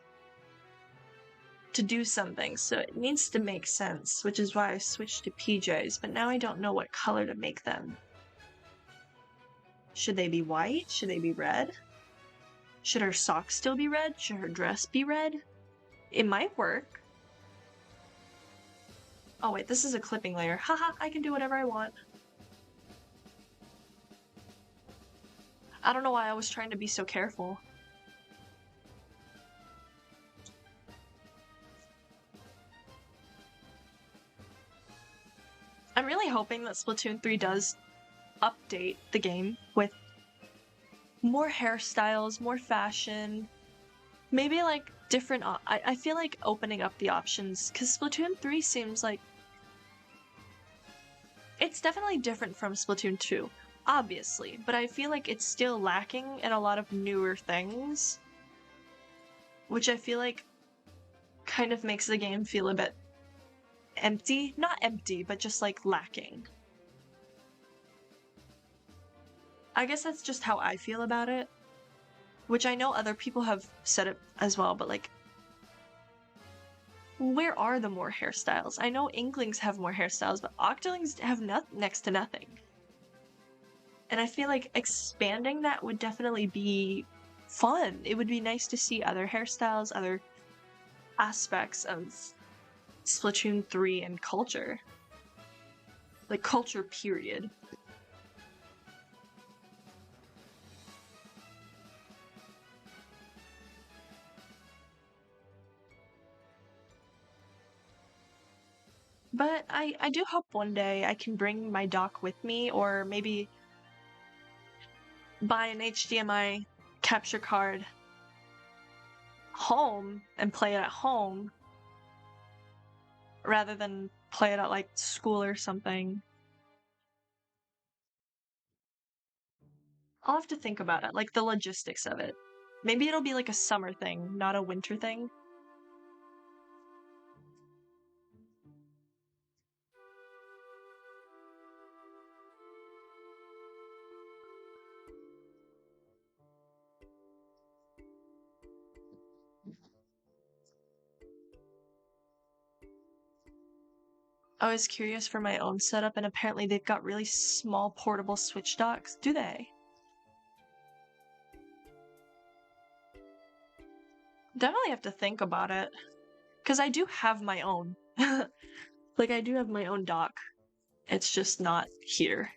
to do something, so it needs to make sense, which is why I switched to PJs, but now I don't know what color to make them. Should they be white? Should they be red? Should her socks still be red? Should her dress be red? It might work. Oh wait, this is a clipping layer. Haha, I can do whatever I want. I don't know why I was trying to be so careful. I'm really hoping that Splatoon 3 does update the game with more hairstyles, more fashion, maybe like different. I feel like opening up the options, because Splatoon 3 seems like it's definitely different from Splatoon 2, obviously, but I feel like it's still lacking in a lot of newer things, which I feel like kind of makes the game feel a bit empty. Not empty, but just like lacking. I guess that's just how I feel about it, which I know other people have said it as well, but like, where are the more hairstyles? I know Inklings have more hairstyles, but Octolings have next to nothing. And I feel like expanding that would definitely be fun. It would be nice to see other hairstyles, other aspects of Splatoon 3 and culture. Like, culture, period. But I do hope one day I can bring my dock with me, or maybe buy an HDMI capture card home and play it at home rather than play it at like school or something. I'll have to think about it, like the logistics of it. Maybe it'll be like a summer thing, not a winter thing. I was curious for my own setup, and apparently they've got really small portable Switch docks. Do they? Definitely have to think about it. Because I do have my own. Like, I do have my own dock. It's just not here.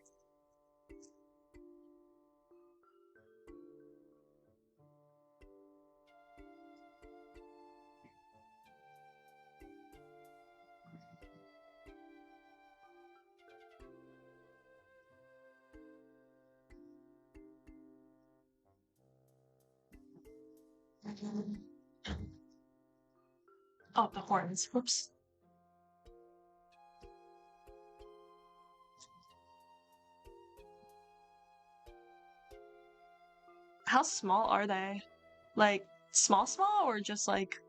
Oh, the horns. Whoops. How small are they? Like, small or just like...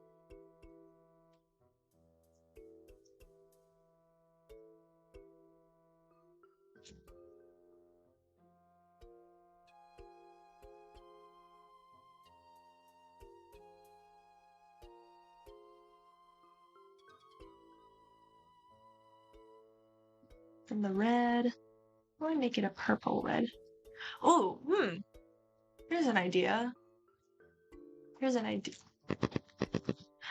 From the red. I want to make it a purple red. Oh, Here's an idea. Here's an idea.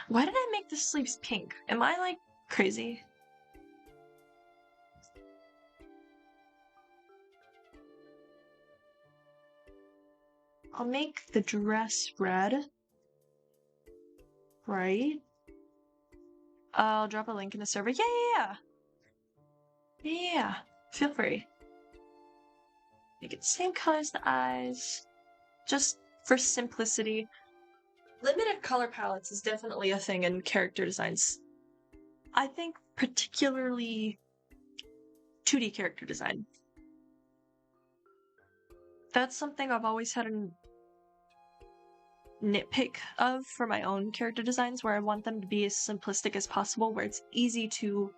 Why did I make the sleeves pink? Am I, like, crazy? I'll make the dress red. Right? I'll drop a link in the server. Yeah! Yeah! Feel free. Make it the same color as the eyes. Just for simplicity. Limited color palettes is definitely a thing in character designs. I think particularly 2D character design. That's something I've always had a nitpick of for my own character designs, where I want them to be as simplistic as possible, where it's easy to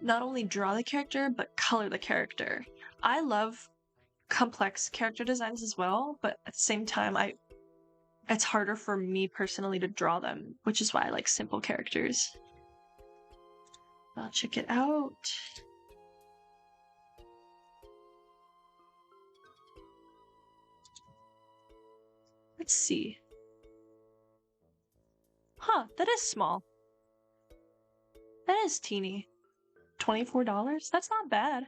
not only draw the character, but color the character. I love complex character designs as well, but at the same time, it's harder for me personally to draw them, which is why I like simple characters. I'll check it out. Let's see. Huh, that is small. That is teeny. $24? That's not bad.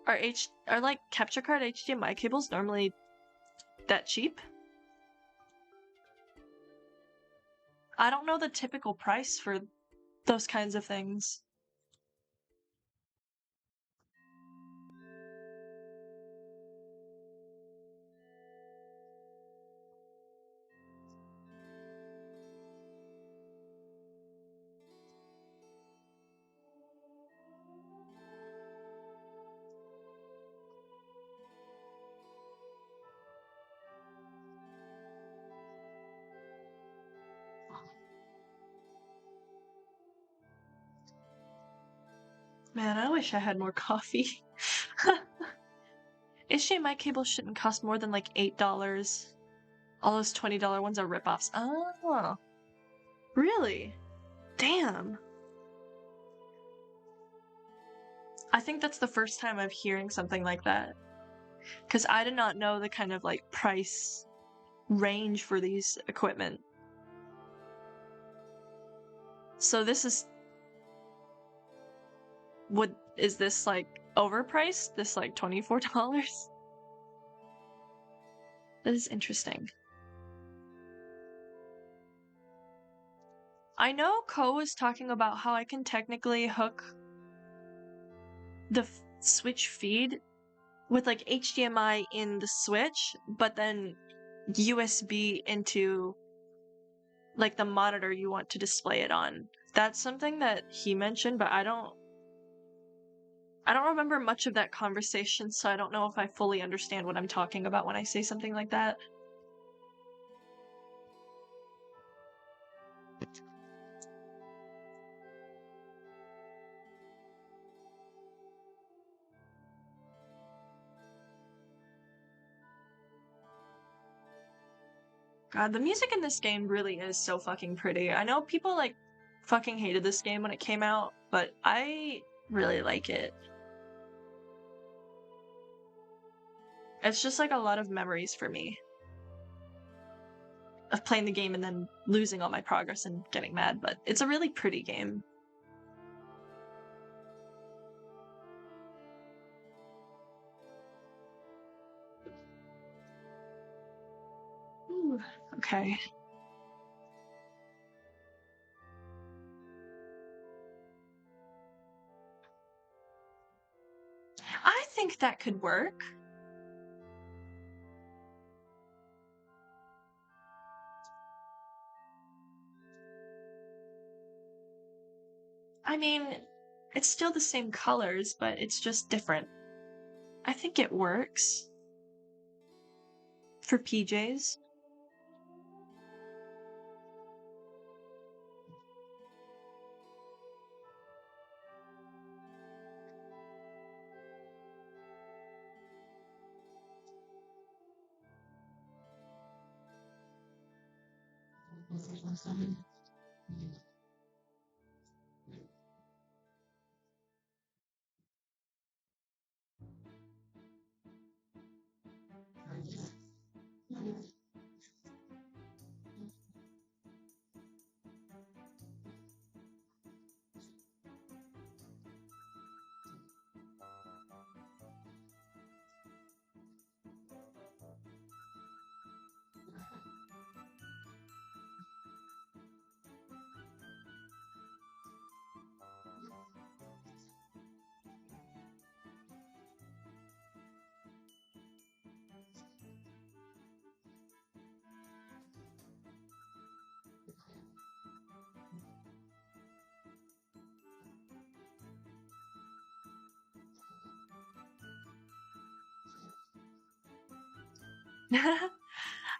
Are like capture card HDMI cables normally that cheap? I don't know the typical price for those kinds of things. Man, I wish I had more coffee. HDMI cables shouldn't cost more than like $8. All those $20 ones are ripoffs. Oh, really? Damn. I think that's the first time I'm hearing something like that. Because I did not know the kind of like price range for these equipment. So this is... is this like overpriced? This like $24? That is interesting. I know Ko was talking about how I can technically hook the Switch feed with like HDMI in the Switch, but then USB into like the monitor you want to display it on. That's something that he mentioned, but I don't remember much of that conversation, so I don't know if I fully understand what I'm talking about when I say something like that. God, the music in this game really is so fucking pretty. I know people like fucking hated this game when it came out, but I really like it. It's just like a lot of memories for me of playing the game and then losing all my progress and getting mad, but it's a really pretty game. Ooh, okay. I think that could work. I mean, it's still the same colors, but it's just different. I think it works. For PJs.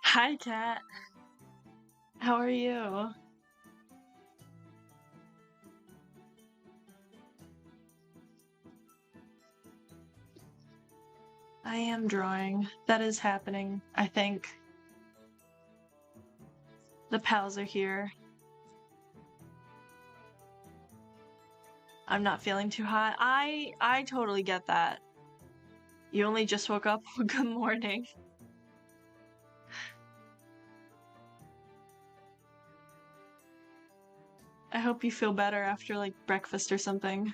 Hi, Kat. How are you? I am drawing. That is happening, I think. The pals are here. I'm not feeling too hot. I totally get that. You only just woke up. Good morning. I hope you feel better after like breakfast or something.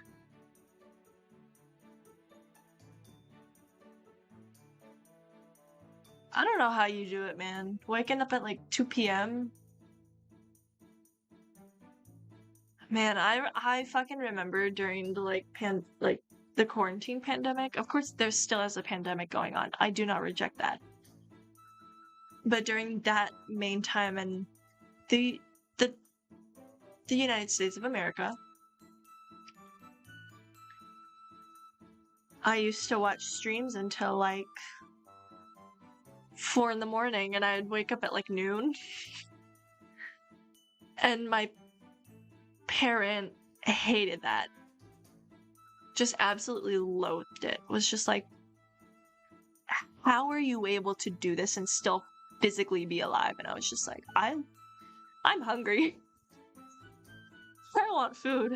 I don't know how you do it, man. Waking up at like 2 p.m. Man, I fucking remember during the the quarantine pandemic. Of course, there still is a pandemic going on. I do not reject that. But during that main time in the the the United States of America, I used to watch streams until like 4 in the morning, and I'd wake up at like noon. And my parent hated that. Just absolutely loathed it. Was just like, how are you able to do this and still physically be alive? And I was just like, I'm hungry. I want food.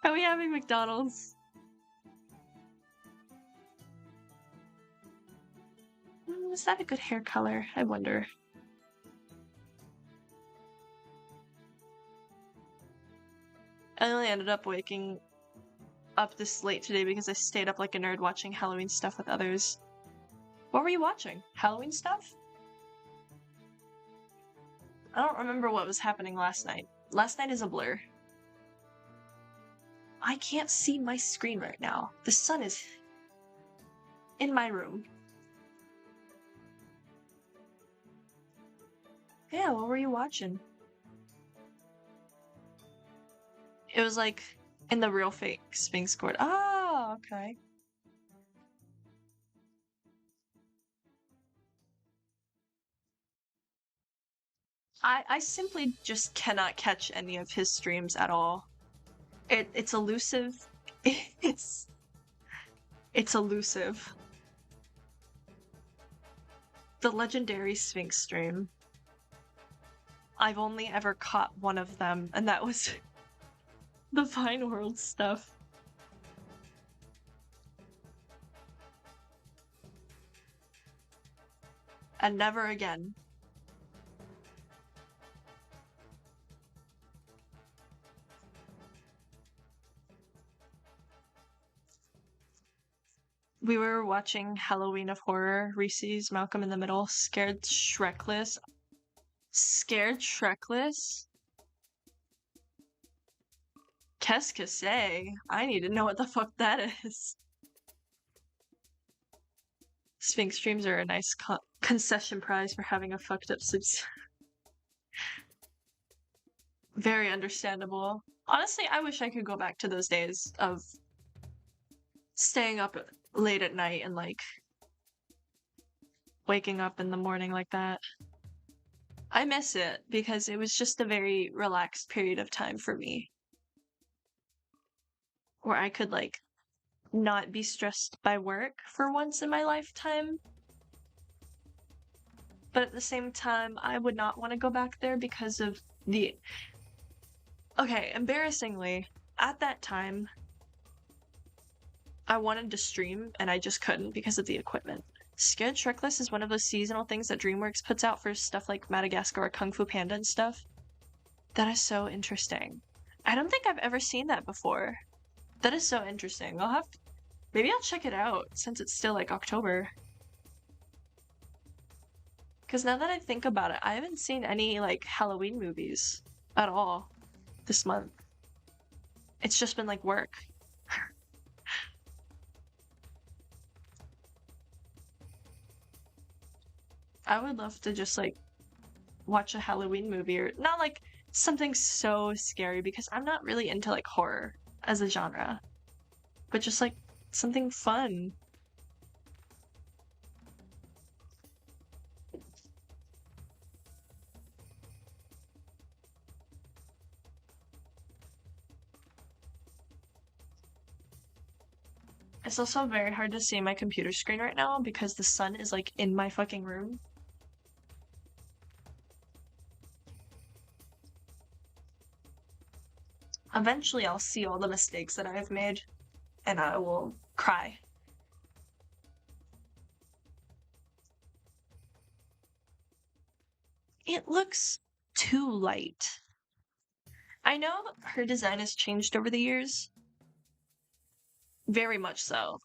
Are we having McDonald's? Is that a good hair color? I wonder. I only ended up waking up this late today because I stayed up like a nerd watching Halloween stuff with others. What were you watching? Halloween stuff? I don't remember what was happening last night. Last night is a blur. I can't see my screen right now. The sun is in my room. Yeah, what were you watching? It was like in the real fake Sphinx Court. Oh, okay. I simply just cannot catch any of his streams at all. It's elusive. It's elusive. The legendary Sphinx stream. I've only ever caught one of them, and that was the Vine World stuff. And never again. We were watching Halloween of Horror, Reese's, Malcolm in the Middle, Scared Shrekless. Scared Shrekless? Qu'est-ce que c'est? I need to know what the fuck that is. Sphinx streams are a nice concession prize for having a fucked up sleep. Very understandable. Honestly, I wish I could go back to those days of staying up late at night and like waking up in the morning like that. I miss it because it was just a very relaxed period of time for me where I could like not be stressed by work for once in my lifetime. But at the same time, I would not want to go back there because of the. Okay, embarrassingly, at that time, I wanted to stream and I just couldn't because of the equipment. Scared Shrekless is one of those seasonal things that DreamWorks puts out for stuff like Madagascar or Kung Fu Panda and stuff. That is so interesting. I don't think I've ever seen that before. That is so interesting. Maybe I'll check it out since it's still like October. Because now that I think about it, I haven't seen any like Halloween movies at all this month. It's just been like work. I would love to just like watch a Halloween movie or not like something so scary because I'm not really into like horror as a genre, but just like something fun. It's also very hard to see my computer screen right now because the sun is like in my fucking room. Eventually, I'll see all the mistakes that I have made and I will cry. It looks too light. I know her design has changed over the years, very much so.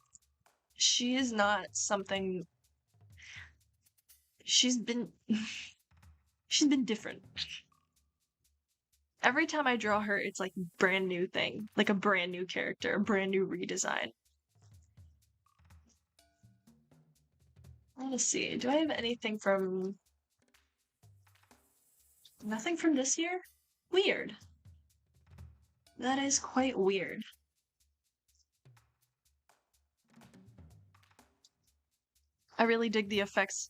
She is not something. She's been she's been different. Every time I draw her, it's like brand new thing, like a brand new character, a brand new redesign. Let's see. Do I have anything from nothing from this year? Weird. That is quite weird. I really dig the effects.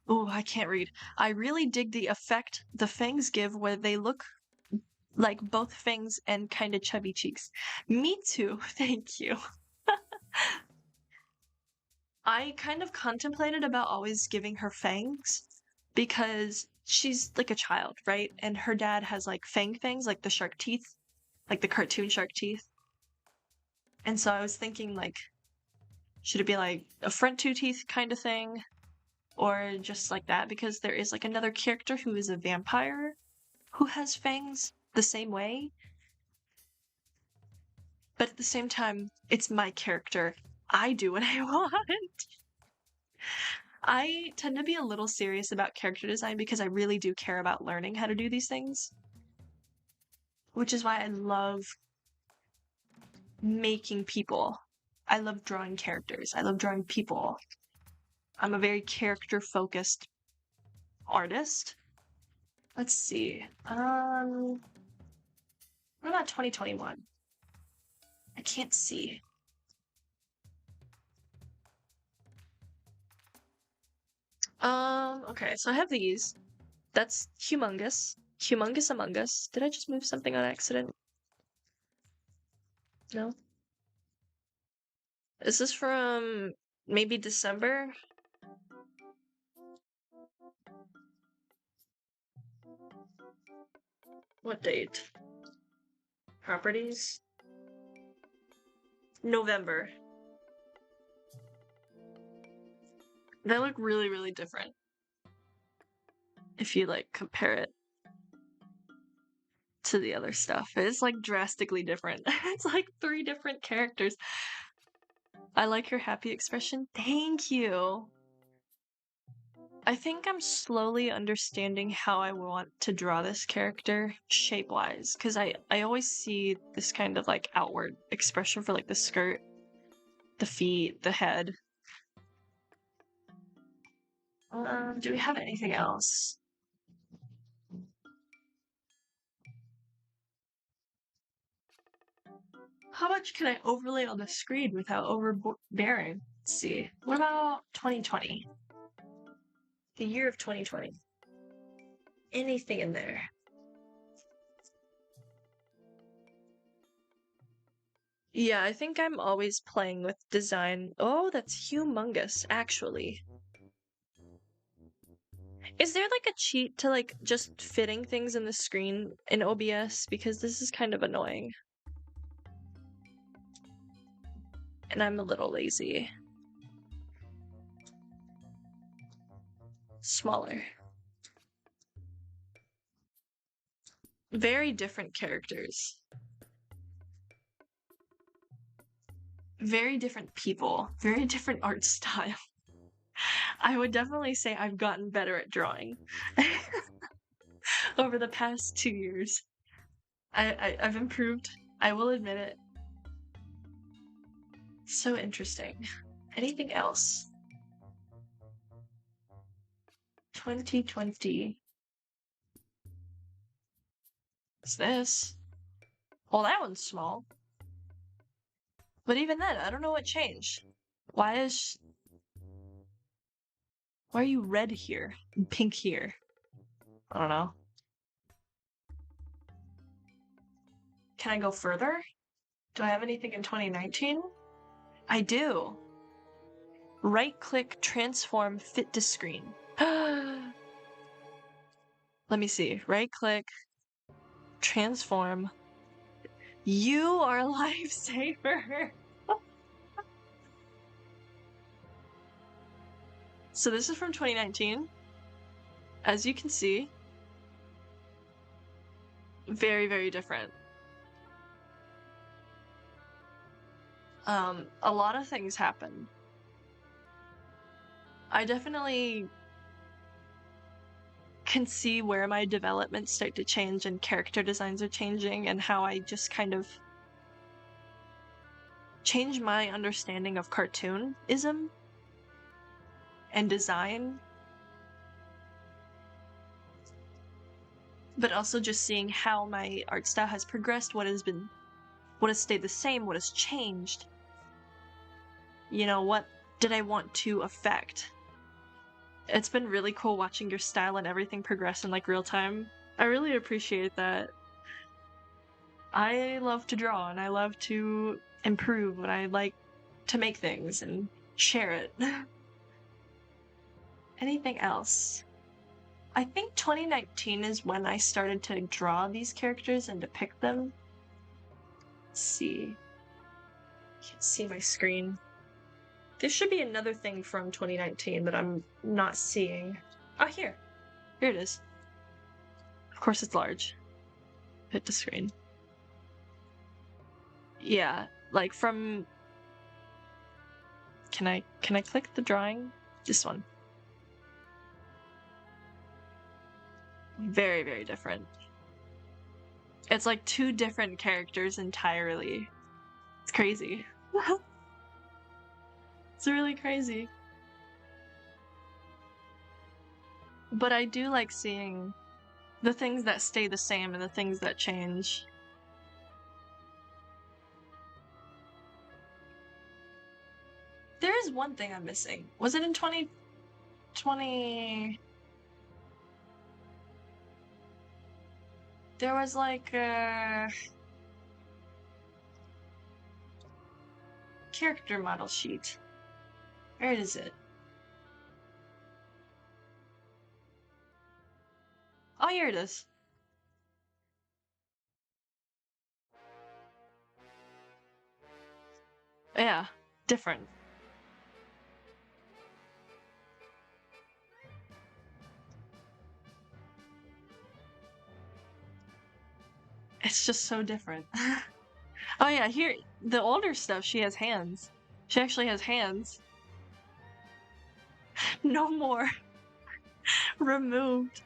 Oh, I can't read. I really dig the effect the fangs give where they look like both fangs and kind of chubby cheeks. Me too, thank you. I kind of contemplated about always giving her fangs because she's like a child, right? And her dad has like fangs, like the shark teeth, like the cartoon shark teeth. And so I was thinking like, should it be like a front two teeth kind of thing? Or just like that? Because there is like another character who is a vampire who has fangs the same way. But at the same time, it's my character. I do what I want. I tend to be a little serious about character design because I really do care about learning how to do these things. Which is why I love making people. I love drawing characters. I love drawing people. I'm a very character focused artist. Let's see. What about 2021? I can't see. Okay, so I have these. That's humongous. Humongous Among Us. Did I just move something on accident? No? Is this from maybe December? What date? Properties? November. They look really, really different. If you like compare it to the other stuff. It's like drastically different. It's like 3 different characters. I like your happy expression. Thank you. I think I'm slowly understanding how I want to draw this character shape-wise, because I always see this kind of like outward expression for like the skirt, the feet, the head. Do we have anything else? How much can I overlay on the screen without overbearing? Let's see. What about 2020? The year of 2020. Anything in there? Yeah, I think I'm always playing with design. Oh, that's humongous, actually. Is there like a cheat to like just fitting things in the screen in OBS? Because this is kind of annoying. And I'm a little lazy. Smaller. Very different characters. Very different people. Very different art style. I would definitely say I've gotten better at drawing over the past 2 years. I've improved. I will admit it. So interesting. Anything else? 2020. What's this? Well, that one's small. But even then, I don't know what changed. Why are you red here and pink here? I don't know. Can I go further? Do I have anything in 2019? I do. Right-click, transform, fit to screen. Let me see. Right-click, transform. You are a lifesaver. So this is from 2019. As you can see, very, very different. A lot of things happen. I definitely can see where my developments start to change and character designs are changing and how I just kind of change my understanding of cartoonism and design, but also just seeing how my art style has progressed, what has stayed the same, what has changed. You know, what did I want to affect? It's been really cool watching your style and everything progress in like real time. I really appreciate that. I love to draw and I love to improve and I like to make things and share it. Anything else? I think 2019 is when I started to draw these characters and depict them. Let's see. I can't see my screen. There should be another thing from 2019 that I'm not seeing. Oh, here. Here it is. Of course it's large. Hit the screen. Yeah, like from... Can I click the drawing? This one. Very, very different. It's like two different characters entirely. It's crazy. It's really crazy. But I do like seeing the things that stay the same and the things that change. There is one thing I'm missing. Was it in 2020? There was like a character model sheet. Where is it? Oh, here it is. Yeah, different. It's just so different. Oh yeah, here, the older stuff, she has hands. She actually has hands. No more. Removed.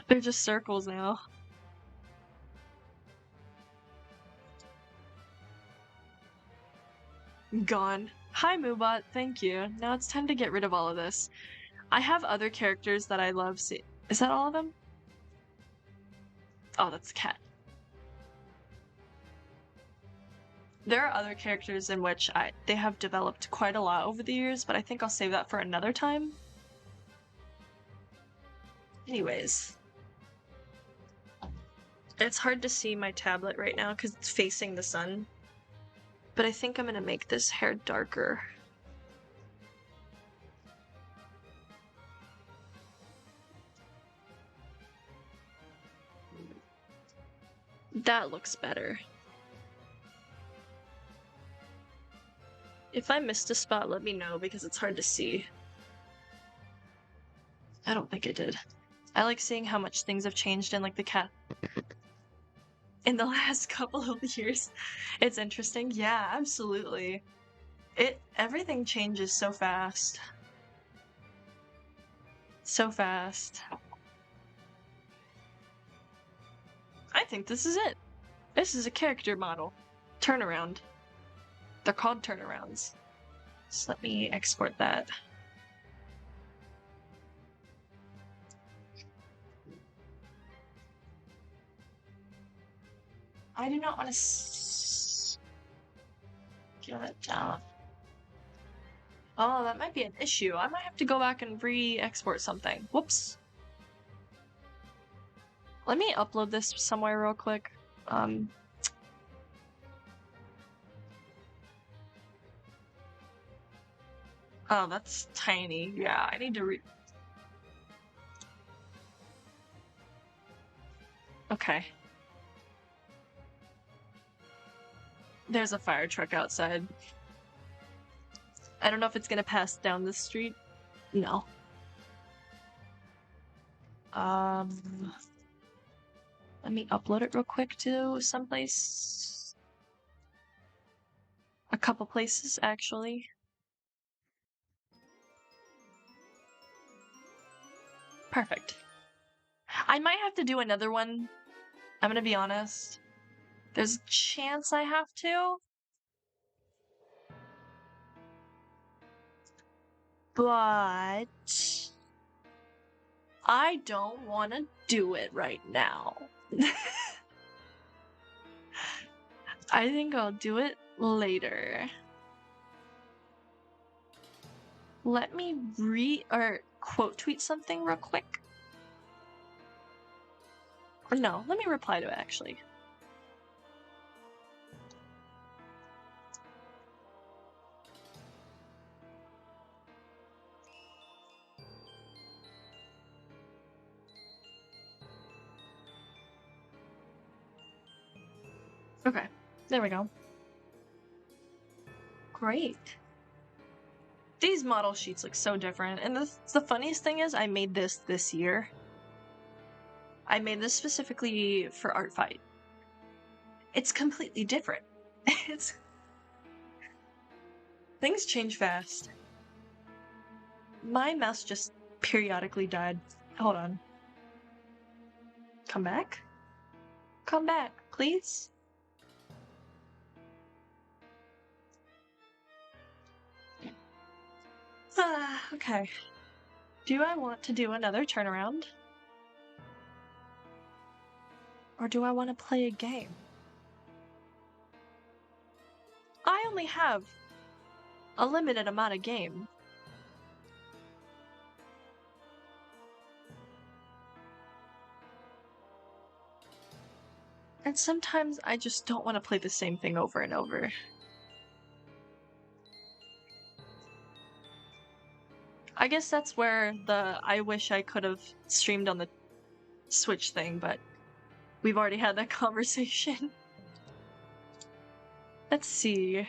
They're just circles now. Gone. Hi, Moobot. Thank you. Now it's time to get rid of all of this. I have other characters that I love. Is that all of them? Oh, that's a cat. There are other characters in which they have developed quite a lot over the years, but I think I'll save that for another time. Anyways. It's hard to see my tablet right now because it's facing the sun. But I think I'm gonna make this hair darker. That looks better. If I missed a spot, let me know because it's hard to see. I don't think I did. I like seeing how much things have changed in like the cat in the last couple of years. It's interesting. Yeah, absolutely. Everything changes so fast. So fast. I think this is it. This is a character model. Turnaround. They're called turnarounds. So let me export that. I do not want to get it down. Oh, that might be an issue. I might have to go back and re-export something. Whoops. Let me upload this somewhere real quick. Oh, that's tiny. Yeah, I need to Okay. There's a fire truck outside. I don't know if it's gonna pass down this street. No. Let me upload it real quick to someplace. A couple places, actually. Perfect. I might have to do another one. I'm gonna be honest. There's a chance I have to. But I don't want to do it right now. I think I'll do it later. Let me quote tweet something real quick. Or no, let me reply to it actually. Okay, there we go. Great. These model sheets look so different, and the funniest thing is I made this year. I made this specifically for Art Fight. It's completely different. Things change fast. My mouse just periodically died. Hold on. Come back? Come back, please? Okay. Do I want to do another turnaround? Or do I want to play a game? I only have a limited amount of game. And sometimes I just don't want to play the same thing over and over. I guess that's where I wish I could have streamed on the Switch thing, but we've already had that conversation. Let's see.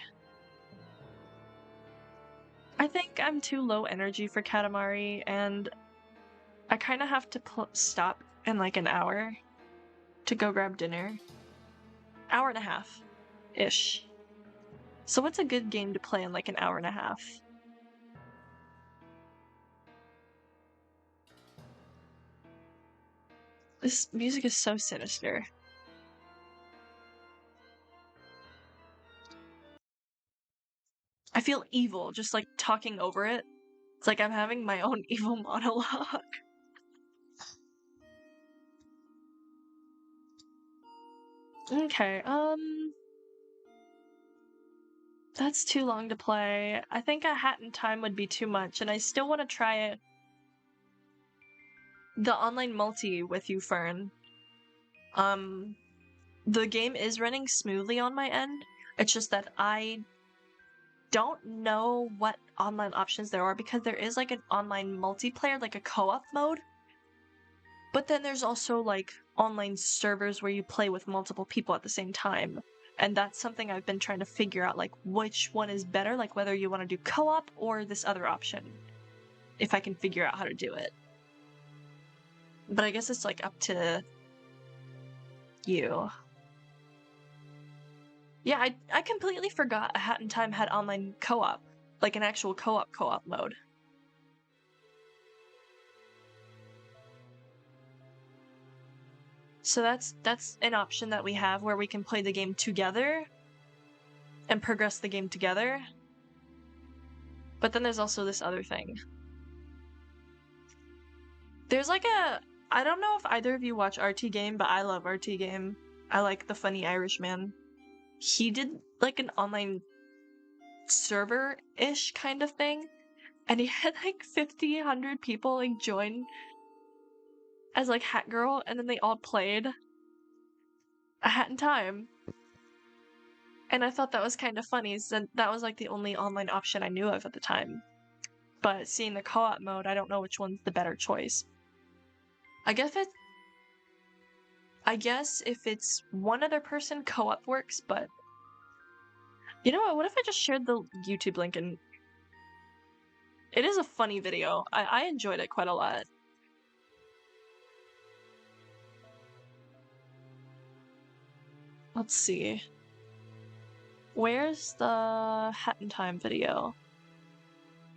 I think I'm too low energy for Katamari, and I kind of have to stop in like an hour to go grab dinner. Hour and a half-ish. So what's a good game to play in like an hour and a half? This music is so sinister. I feel evil just like talking over it. It's like I'm having my own evil monologue. Okay, That's too long to play. I think a Hat in Time would be too much, and I still want to try it. The online multi with you, Fern. The game is running smoothly on my end. It's just that I don't know what online options there are, because there is like an online multiplayer, like a co-op mode. But then there's also like online servers where you play with multiple people at the same time. And that's something I've been trying to figure out, like which one is better, like whether you want to do co-op or this other option. If I can figure out how to do it. But I guess it's like up to you. Yeah, I completely forgot A Hat in Time had online co-op. Like an actual co-op mode. So that's an option that we have where we can play the game together and progress the game together. But then there's also this other thing. There's like I don't know if either of you watch RT Game, but I love RT Game. I like the funny Irishman. He did like an online server-ish kind of thing, and he had like 50, 100 people like join as like Hat Girl, and then they all played A Hat in Time. And I thought that was kind of funny, so that was like the only online option I knew of at the time. But seeing the co-op mode, I don't know which one's the better choice. I guess if it's one other person, co-op works, but you know what if I just shared the YouTube link? And it is a funny video. I enjoyed it quite a lot. Let's see. Where's the Hat in Time video?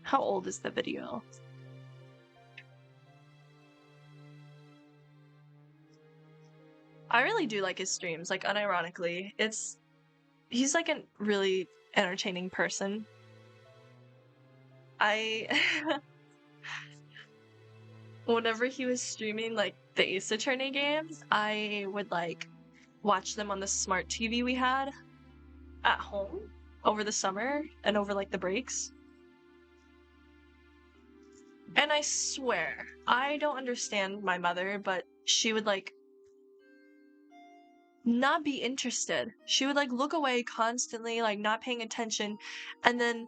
How old is the video? I really do like his streams, like unironically. He's like a really entertaining person. Whenever he was streaming like the Ace Attorney games, I would like watch them on the smart TV we had at home over the summer and over like the breaks. And I swear, I don't understand my mother, but she would like not be interested. She would like look away constantly, like not paying attention, and then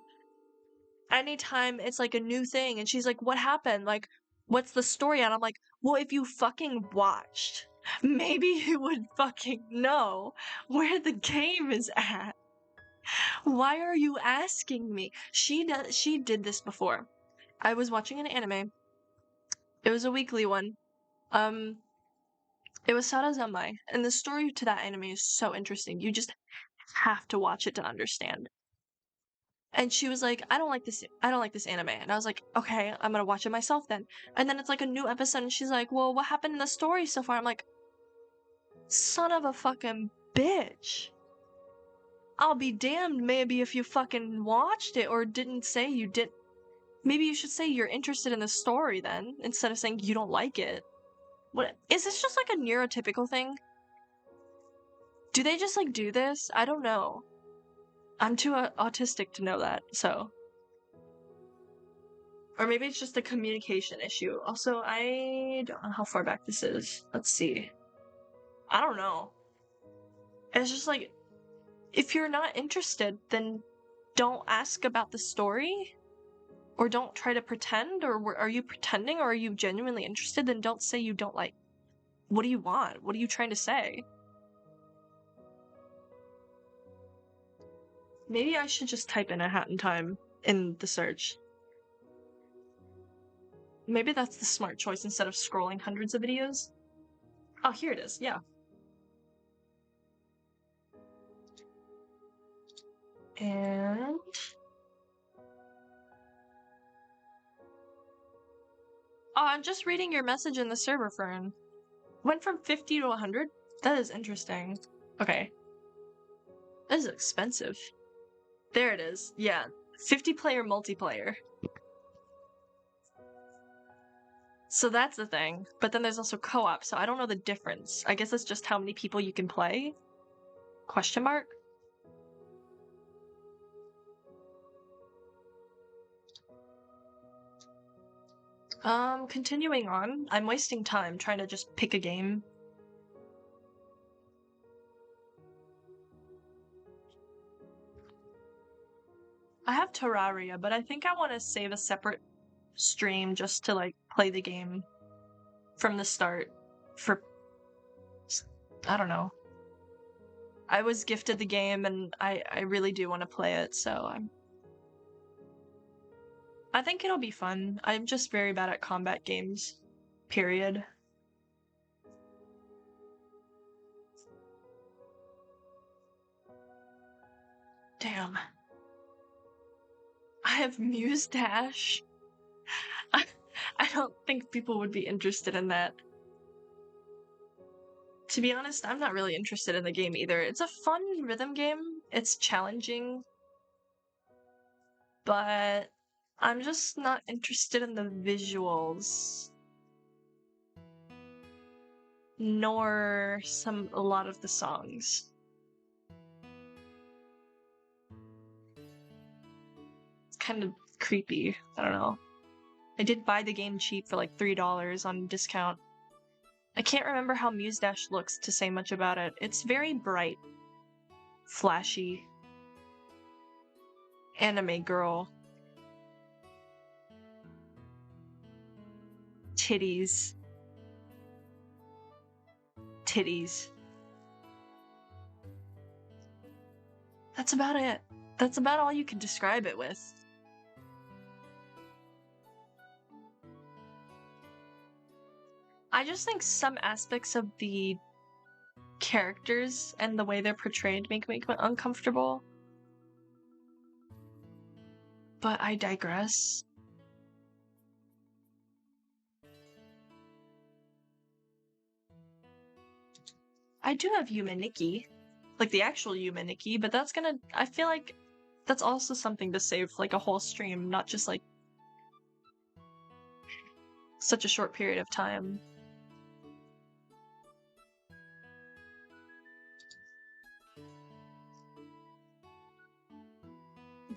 anytime it's like a new thing and she's like, what happened? Like, what's the story? And I'm like, well, if you fucking watched, maybe you would fucking know where the game is at. Why are you asking me? She did this before. I was watching an anime. It was a weekly one. It was Sarazanmai, and the story to that anime is so interesting. You just have to watch it to understand. And she was like, I don't like this anime. And I was like, okay, I'm gonna watch it myself then. And then it's like a new episode and she's like, well, what happened in the story so far? I'm like, son of a fucking bitch. I'll be damned maybe if you fucking watched it or didn't say you did. Maybe you should say you're interested in the story then, instead of saying you don't like it. What, is this just like a neurotypical thing? Do they just like do this? I don't know. I'm too autistic to know that, so. Or maybe it's just a communication issue. Also, I don't know how far back this is. Let's see. I don't know. It's just like, if you're not interested, then don't ask about the story. Or don't try to pretend. Or are you pretending, or are you genuinely interested? Then don't say you don't like. What do you want? What are you trying to say? Maybe I should just type in A Hat in Time in the search. Maybe that's the smart choice instead of scrolling hundreds of videos. Oh, here it is, yeah. And... oh, I'm just reading your message in the server, Fern. Went from 50 to 100? That is interesting. Okay. That is expensive. There it is. Yeah. 50-player multiplayer. So that's the thing. But then there's also co-op, so I don't know the difference. I guess it's just how many people you can play? Question mark? Continuing on. I'm wasting time trying to just pick a game. I have Terraria, but I think I want to save a separate stream just to like play the game from the start for, I don't know. I was gifted the game and I really do want to play it, so I think it'll be fun. I'm just very bad at combat games. Period. Damn. I have Muse Dash. I don't think people would be interested in that. To be honest, I'm not really interested in the game either. It's a fun rhythm game. It's challenging. But I'm just not interested in the visuals. Nor a lot of the songs. It's kind of creepy. I don't know. I did buy the game cheap for like $3 on discount. I can't remember how Muse Dash looks to say much about it. It's very bright. Flashy. Anime girl. Titties. Titties. That's about it. That's about all you can describe it with. I just think some aspects of the characters and the way they're portrayed make me uncomfortable. But I digress. I do have Yuma Nikki. Like the actual Yuma Nikki, but that's gonna... I feel like that's also something to save like a whole stream, not just like such a short period of time.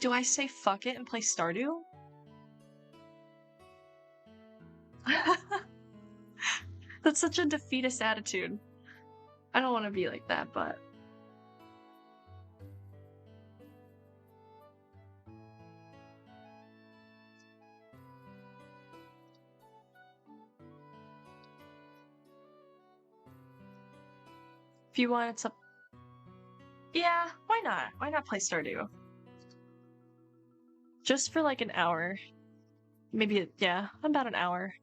Do I say fuck it and play Stardew? That's such a defeatist attitude. I don't want to be like that, but... If you want, it's up... Yeah, why not? Why not play Stardew? Just for like an hour. Maybe, yeah, about an hour.